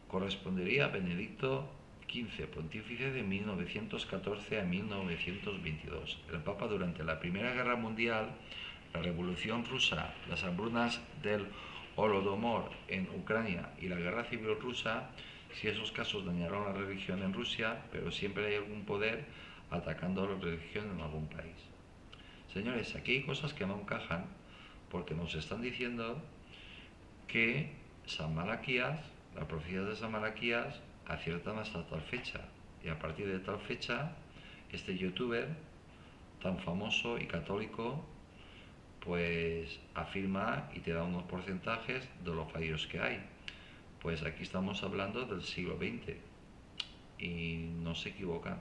Correspondería a Benedicto XV, pontífice de 1914 a 1922. El Papa durante la Primera Guerra Mundial, la Revolución Rusa, las hambrunas del Holodomor en Ucrania y la Guerra Civil Rusa, si esos casos dañaron la religión en Rusia, pero siempre hay algún poder atacando a la religión en algún país. Señores, aquí hay cosas que no encajan porque nos están diciendo que San Malaquías, las profecías de San Malaquías aciertan hasta tal fecha, y a partir de tal fecha este youtuber tan famoso y católico pues afirma y te da unos porcentajes de los fallos que hay. Pues aquí estamos hablando del siglo XX y no se equivocan.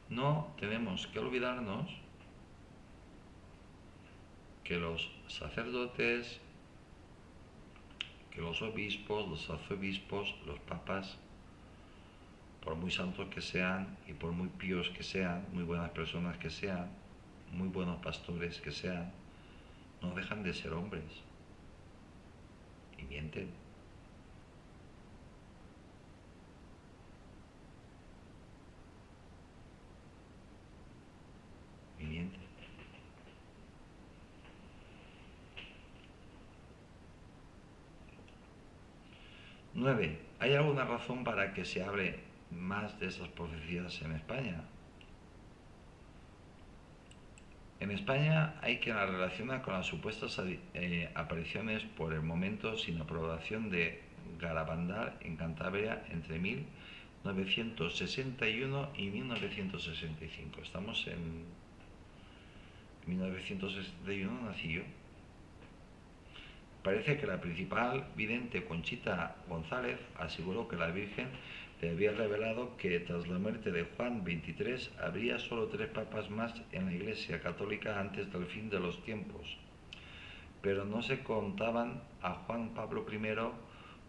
No tenemos que olvidarnos que los sacerdotes, que los obispos, los arzobispos, los papas, por muy santos que sean y por muy píos que sean, muy buenas personas que sean, muy buenos pastores que sean, no dejan de ser hombres y mienten. Y mienten. 9. ¿Hay alguna razón para que se hable más de esas profecías en España? En España hay quien la relaciona con las supuestas apariciones por el momento sin aprobación de Garabandal en Cantabria entre 1961 y 1965. Estamos en 1961, nací yo. Parece que la principal vidente, Conchita González, aseguró que la Virgen le había revelado que tras la muerte de Juan XXIII habría solo 3 papas más en la Iglesia Católica antes del fin de los tiempos, pero no se contaban a Juan Pablo I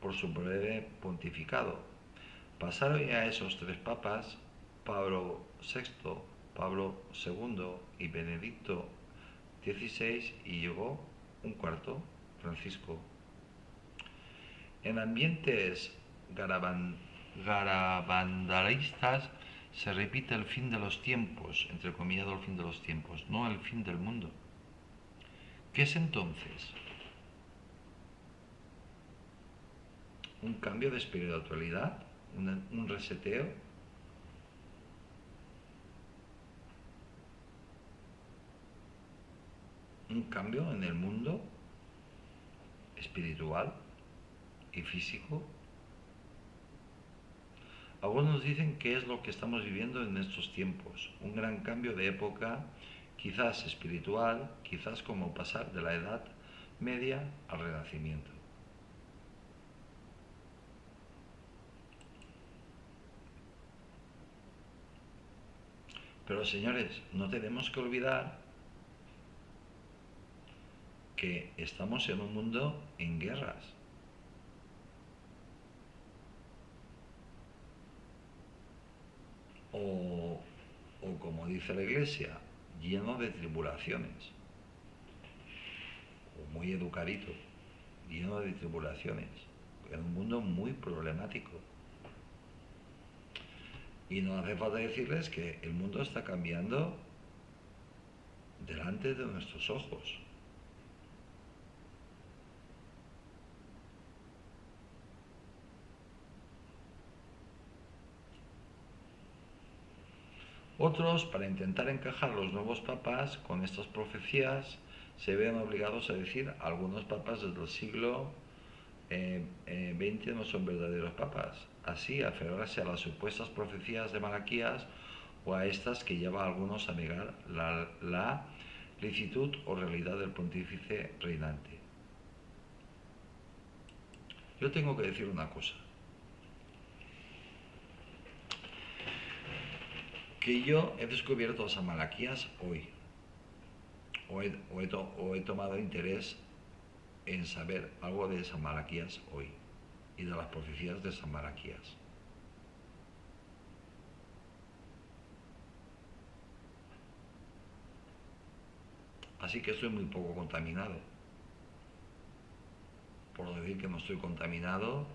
por su breve pontificado. Pasaron ya esos 3 papas, Pablo VI, Pablo II y Benedicto XVI, y llegó un cuarto, Francisco. En ambientes garabandalistas se repite el fin de los tiempos, entrecomillado el fin de los tiempos, no el fin del mundo. ¿Qué es entonces? Un cambio de espiritualidad, un reseteo. Un cambio en el mundo espiritual y físico. Algunos dicen que es lo que estamos viviendo en estos tiempos, un gran cambio de época, quizás espiritual, quizás como pasar de la Edad Media al Renacimiento. Pero señores, no tenemos que olvidar que estamos en un mundo en guerras. O como dice la Iglesia, lleno de tribulaciones. O muy educadito, lleno de tribulaciones. En un mundo muy problemático. Y no hace falta decirles que el mundo está cambiando delante de nuestros ojos. Otros, para intentar encajar los nuevos papas con estas profecías, se ven obligados a decir algunos papas desde el siglo XX no son verdaderos papas. Así, aferrarse a las supuestas profecías de Malaquías o a estas que lleva a algunos a negar la licitud o realidad del pontífice reinante. Yo tengo que decir una cosa. Que yo he descubierto las Malaquías hoy. O he tomado interés en saber algo de San Malaquías hoy y de las profecías de San Malaquías. Así que estoy muy poco contaminado. Por decir que no estoy contaminado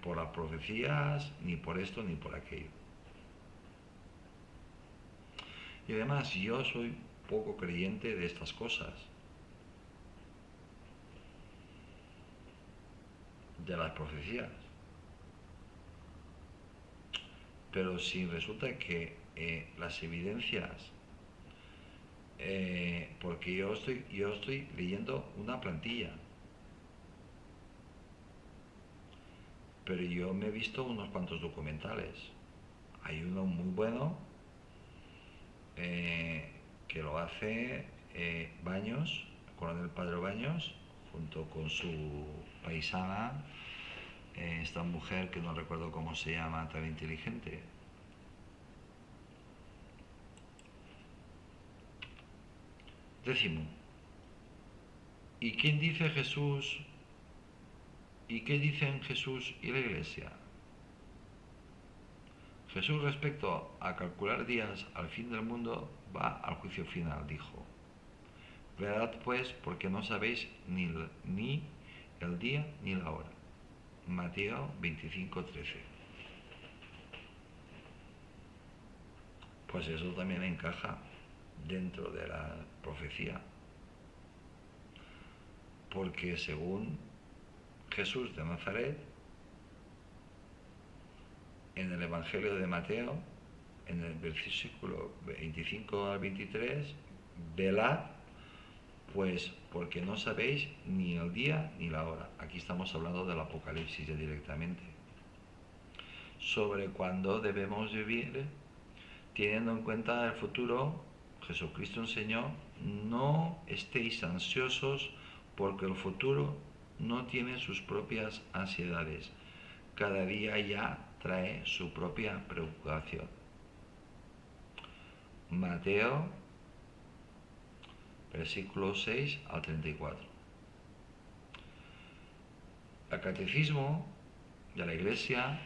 por las profecías, ni por esto, ni por aquello. Y además yo soy poco creyente de estas cosas. De las profecías. Pero si resulta que las evidencias, porque yo estoy leyendo una plantilla, pero yo me he visto unos cuantos documentales. Hay uno muy bueno que lo hace Baños, el coronel Padre Baños, junto con su paisana, esta mujer que no recuerdo cómo se llama, tan inteligente. Décimo. ¿Y quién dice Jesús? ¿Y qué dicen Jesús y la Iglesia? Jesús, respecto a calcular días al fin del mundo, va al juicio final, dijo. Velad pues, porque no sabéis ni el día ni la hora. Mateo 25:13. Pues eso también encaja dentro de la profecía. Porque según Jesús de Nazaret, en el Evangelio de Mateo, en el versículo 25 al 23, velad, pues porque no sabéis ni el día ni la hora. Aquí estamos hablando del Apocalipsis ya directamente. Sobre cuándo debemos vivir, teniendo en cuenta el futuro, Jesucristo enseñó, no estéis ansiosos porque el futuro no tiene sus propias ansiedades. Cada día ya trae su propia preocupación. Mateo, versículo 6 al 34. El Catecismo de la Iglesia,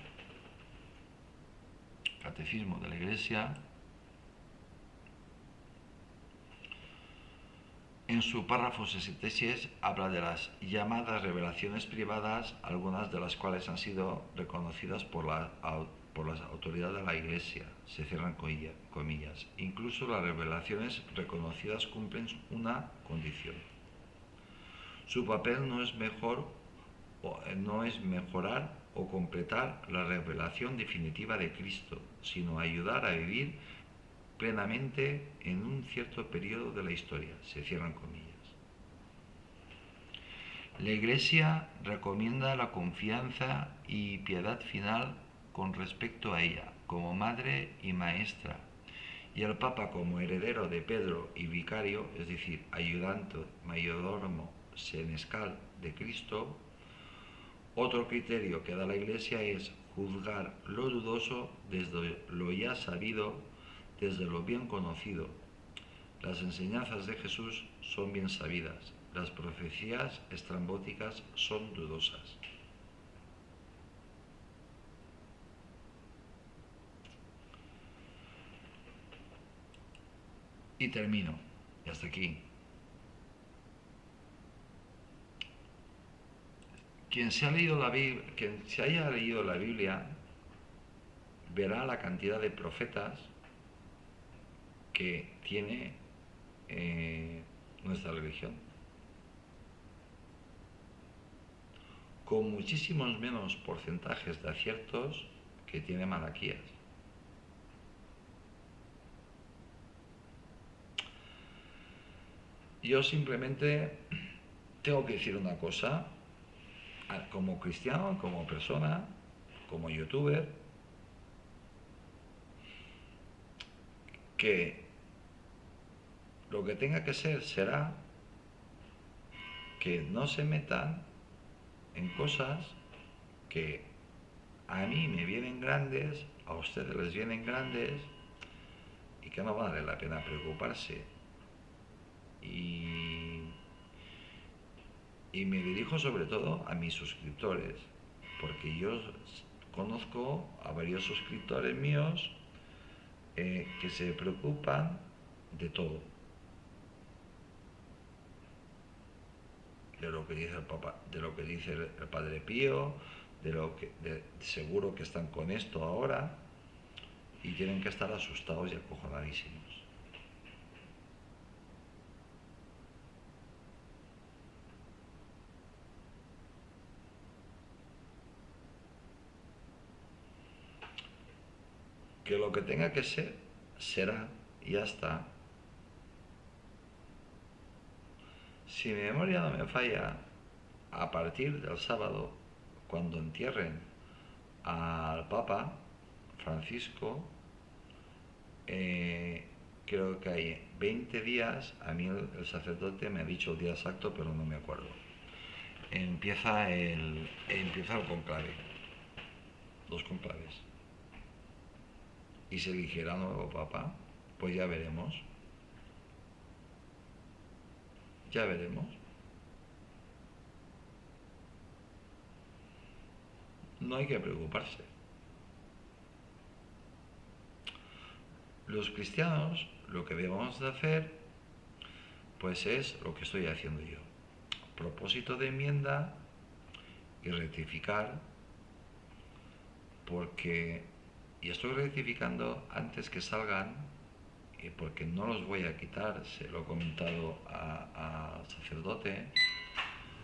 En su párrafo 66 habla de las llamadas revelaciones privadas, algunas de las cuales han sido reconocidas por las autoridades de la Iglesia, se cierran comillas. Incluso las revelaciones reconocidas cumplen una condición. Su papel no es mejorar o completar la revelación definitiva de Cristo, sino ayudar a vivir plenamente en un cierto periodo de la historia, se cierran comillas. La Iglesia recomienda la confianza y piedad final con respecto a ella, como madre y maestra, y al Papa como heredero de Pedro y vicario, es decir, ayudante, mayordomo, senescal de Cristo. Otro criterio que da la Iglesia es juzgar lo dudoso desde lo ya sabido, desde lo bien conocido. Las enseñanzas de Jesús son bien sabidas, las profecías estrambóticas son dudosas. Y termino, y hasta aquí. Quien se haya leído la Biblia verá la cantidad de profetas que tiene nuestra religión, con muchísimos menos porcentajes de aciertos que tiene Malaquías. Yo simplemente tengo que decir una cosa, como cristiano, como persona, como youtuber, que lo que tenga que ser será, que no se metan en cosas que a mí me vienen grandes, a ustedes les vienen grandes y que no vale la pena preocuparse. Y me dirijo sobre todo a mis suscriptores, porque yo conozco a varios suscriptores míos que se preocupan de todo, de lo que dice el Papa, de lo que dice el Padre Pío, seguro que están con esto ahora y tienen que estar asustados y acojonadísimos. Que lo que tenga que ser, será, y ya está. Si mi memoria no me falla, a partir del sábado, cuando entierren al Papa Francisco, creo que hay 20 días, a mí el sacerdote me ha dicho el día exacto, pero no me acuerdo. Empieza el conclave, los conclaves. Y se eligiera nuevo Papa, pues ya veremos. Ya veremos. No hay que preocuparse. Los cristianos lo que debemos de hacer pues es lo que estoy haciendo yo. Propósito de enmienda y rectificar, porque y estoy rectificando antes que salgan, porque no los voy a quitar, se lo he comentado al sacerdote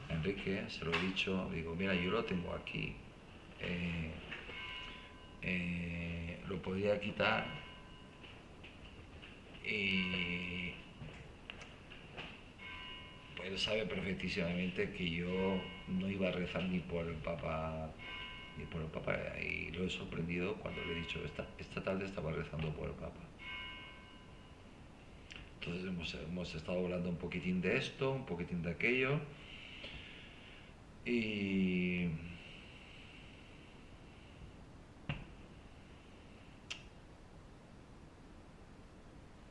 Enrique, se lo he dicho, digo, mira, yo lo tengo aquí, lo podría quitar y él sabe perfectísimamente que yo no iba a rezar ni por el Papa y lo he sorprendido cuando le he dicho esta tarde estaba rezando por el Papa. Entonces hemos estado hablando un poquitín de esto, un poquitín de aquello y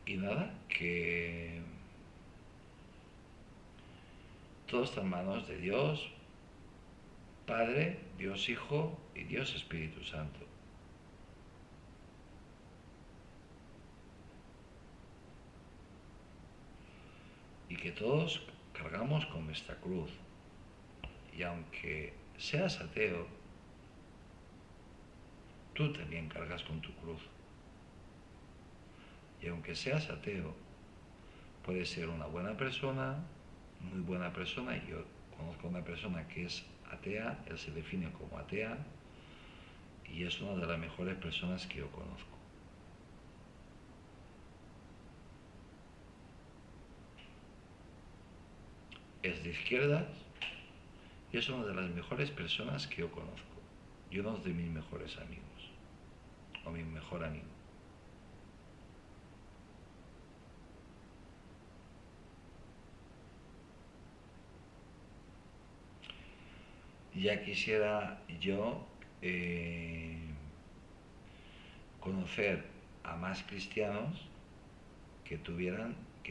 nada, que todo está en manos de Dios Padre, Dios Hijo y Dios Espíritu Santo. Y que todos cargamos con nuestra cruz. Y aunque seas ateo, tú también cargas con tu cruz. Y aunque seas ateo, puedes ser una buena persona, muy buena persona. Yo conozco a una persona que es atea, él se define como atea y es una de las mejores personas que yo conozco. Es de izquierdas y es una de las mejores personas que yo conozco. Y uno de mis mejores amigos, o mi mejor amigo. Ya quisiera yo conocer a más cristianos que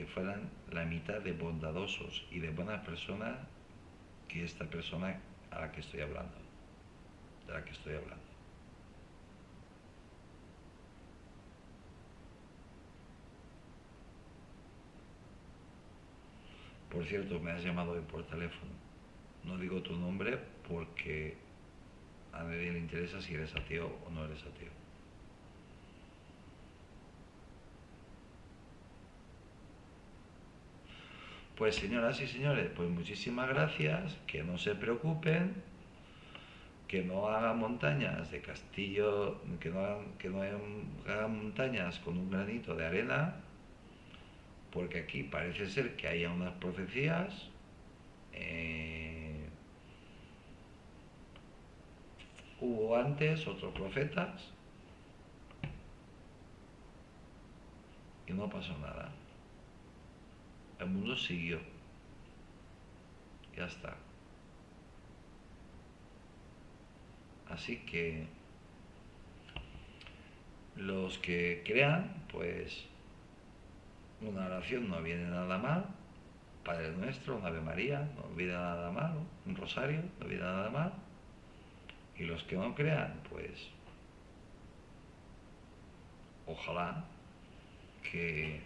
fueran la mitad de bondadosos y de buenas personas que esta persona a la que estoy hablando, de la que estoy hablando. Por cierto, me has llamado hoy por teléfono. No digo tu nombre porque a nadie le interesa si eres ateo o no eres ateo. Pues señoras y señores, pues muchísimas gracias, que no se preocupen, que no hagan montañas de castillo, que no hagan montañas con un granito de arena, porque aquí parece ser que haya unas profecías, hubo antes otros profetas y no pasó nada. El mundo siguió, ya está. Así que los que crean, pues una oración no viene nada mal, Padre Nuestro, un Ave María, no viene nada mal, un rosario, no viene nada mal. Y los que no crean, pues ojalá que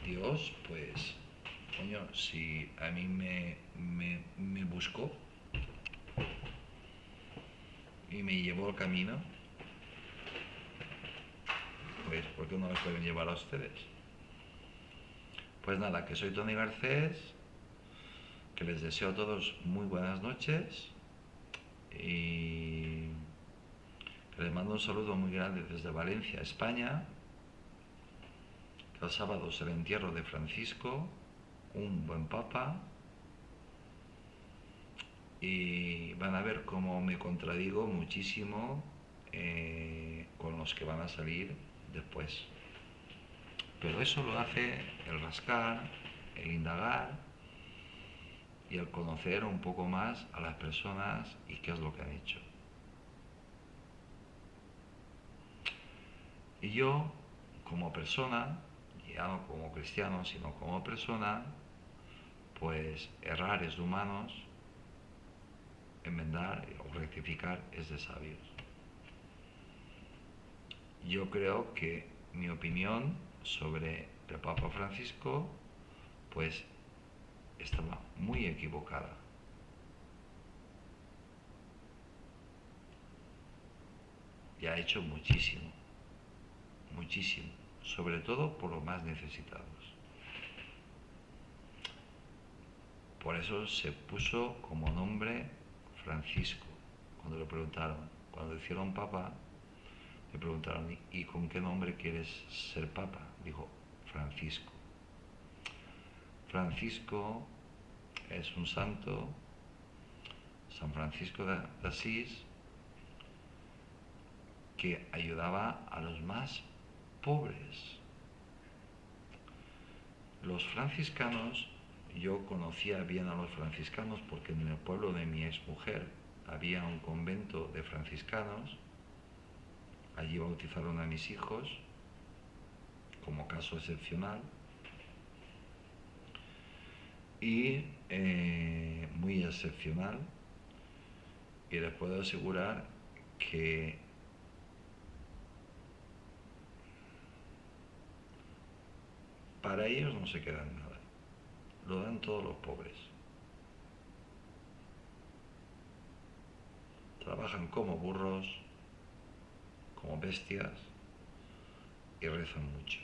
Dios, pues, coño, si a mí me buscó y me llevó el camino, pues, ¿por qué no les pueden llevar a ustedes? Pues nada, que soy Tony Garcés, que les deseo a todos muy buenas noches y que les mando un saludo muy grande desde Valencia, España. Que el sábado es el entierro de Francisco, un buen papa, y van a ver cómo me contradigo muchísimo con los que van a salir después. Pero eso lo hace el rascar, el indagar y el conocer un poco más a las personas y qué es lo que han hecho. Y yo, como persona, ya no como cristiano, sino como persona, pues errar es de humanos, enmendar o rectificar es de sabios. Yo creo que mi opinión sobre el Papa Francisco pues estaba muy equivocada. Y ha hecho muchísimo, muchísimo, sobre todo por los más necesitados. Por eso se puso como nombre Francisco. Cuando le preguntaron, cuando hicieron papa, le preguntaron, ¿y con qué nombre quieres ser papa? Dijo, Francisco. Francisco es un santo, San Francisco de Asís, que ayudaba a los más pobres. Los franciscanos, yo conocía bien a los franciscanos porque en el pueblo de mi exmujer había un convento de franciscanos. Allí bautizaron a mis hijos como caso excepcional y muy excepcional, y les puedo asegurar que para ellos no se quedan nada. lo dan todos los pobres. Trabajan como burros, como bestias y rezan mucho.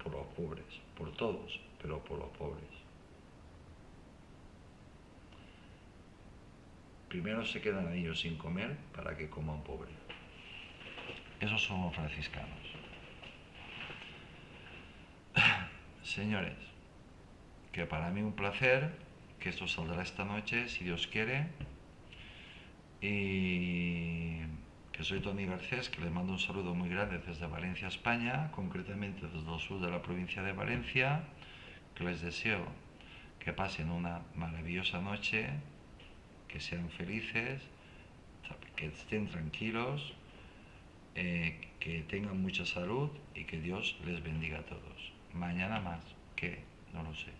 Por los pobres, por todos, pero por los pobres. Primero se quedan ellos sin comer para que coman pobre. Esos son los franciscanos. Señores, que para mí un placer, que esto saldrá esta noche, si Dios quiere, y que soy Tony Garcés, que les mando un saludo muy grande desde Valencia, España, concretamente desde el sur de la provincia de Valencia, que les deseo que pasen una maravillosa noche, que sean felices, que estén tranquilos, que tengan mucha salud y que Dios les bendiga a todos. Mañana más, que no lo sé.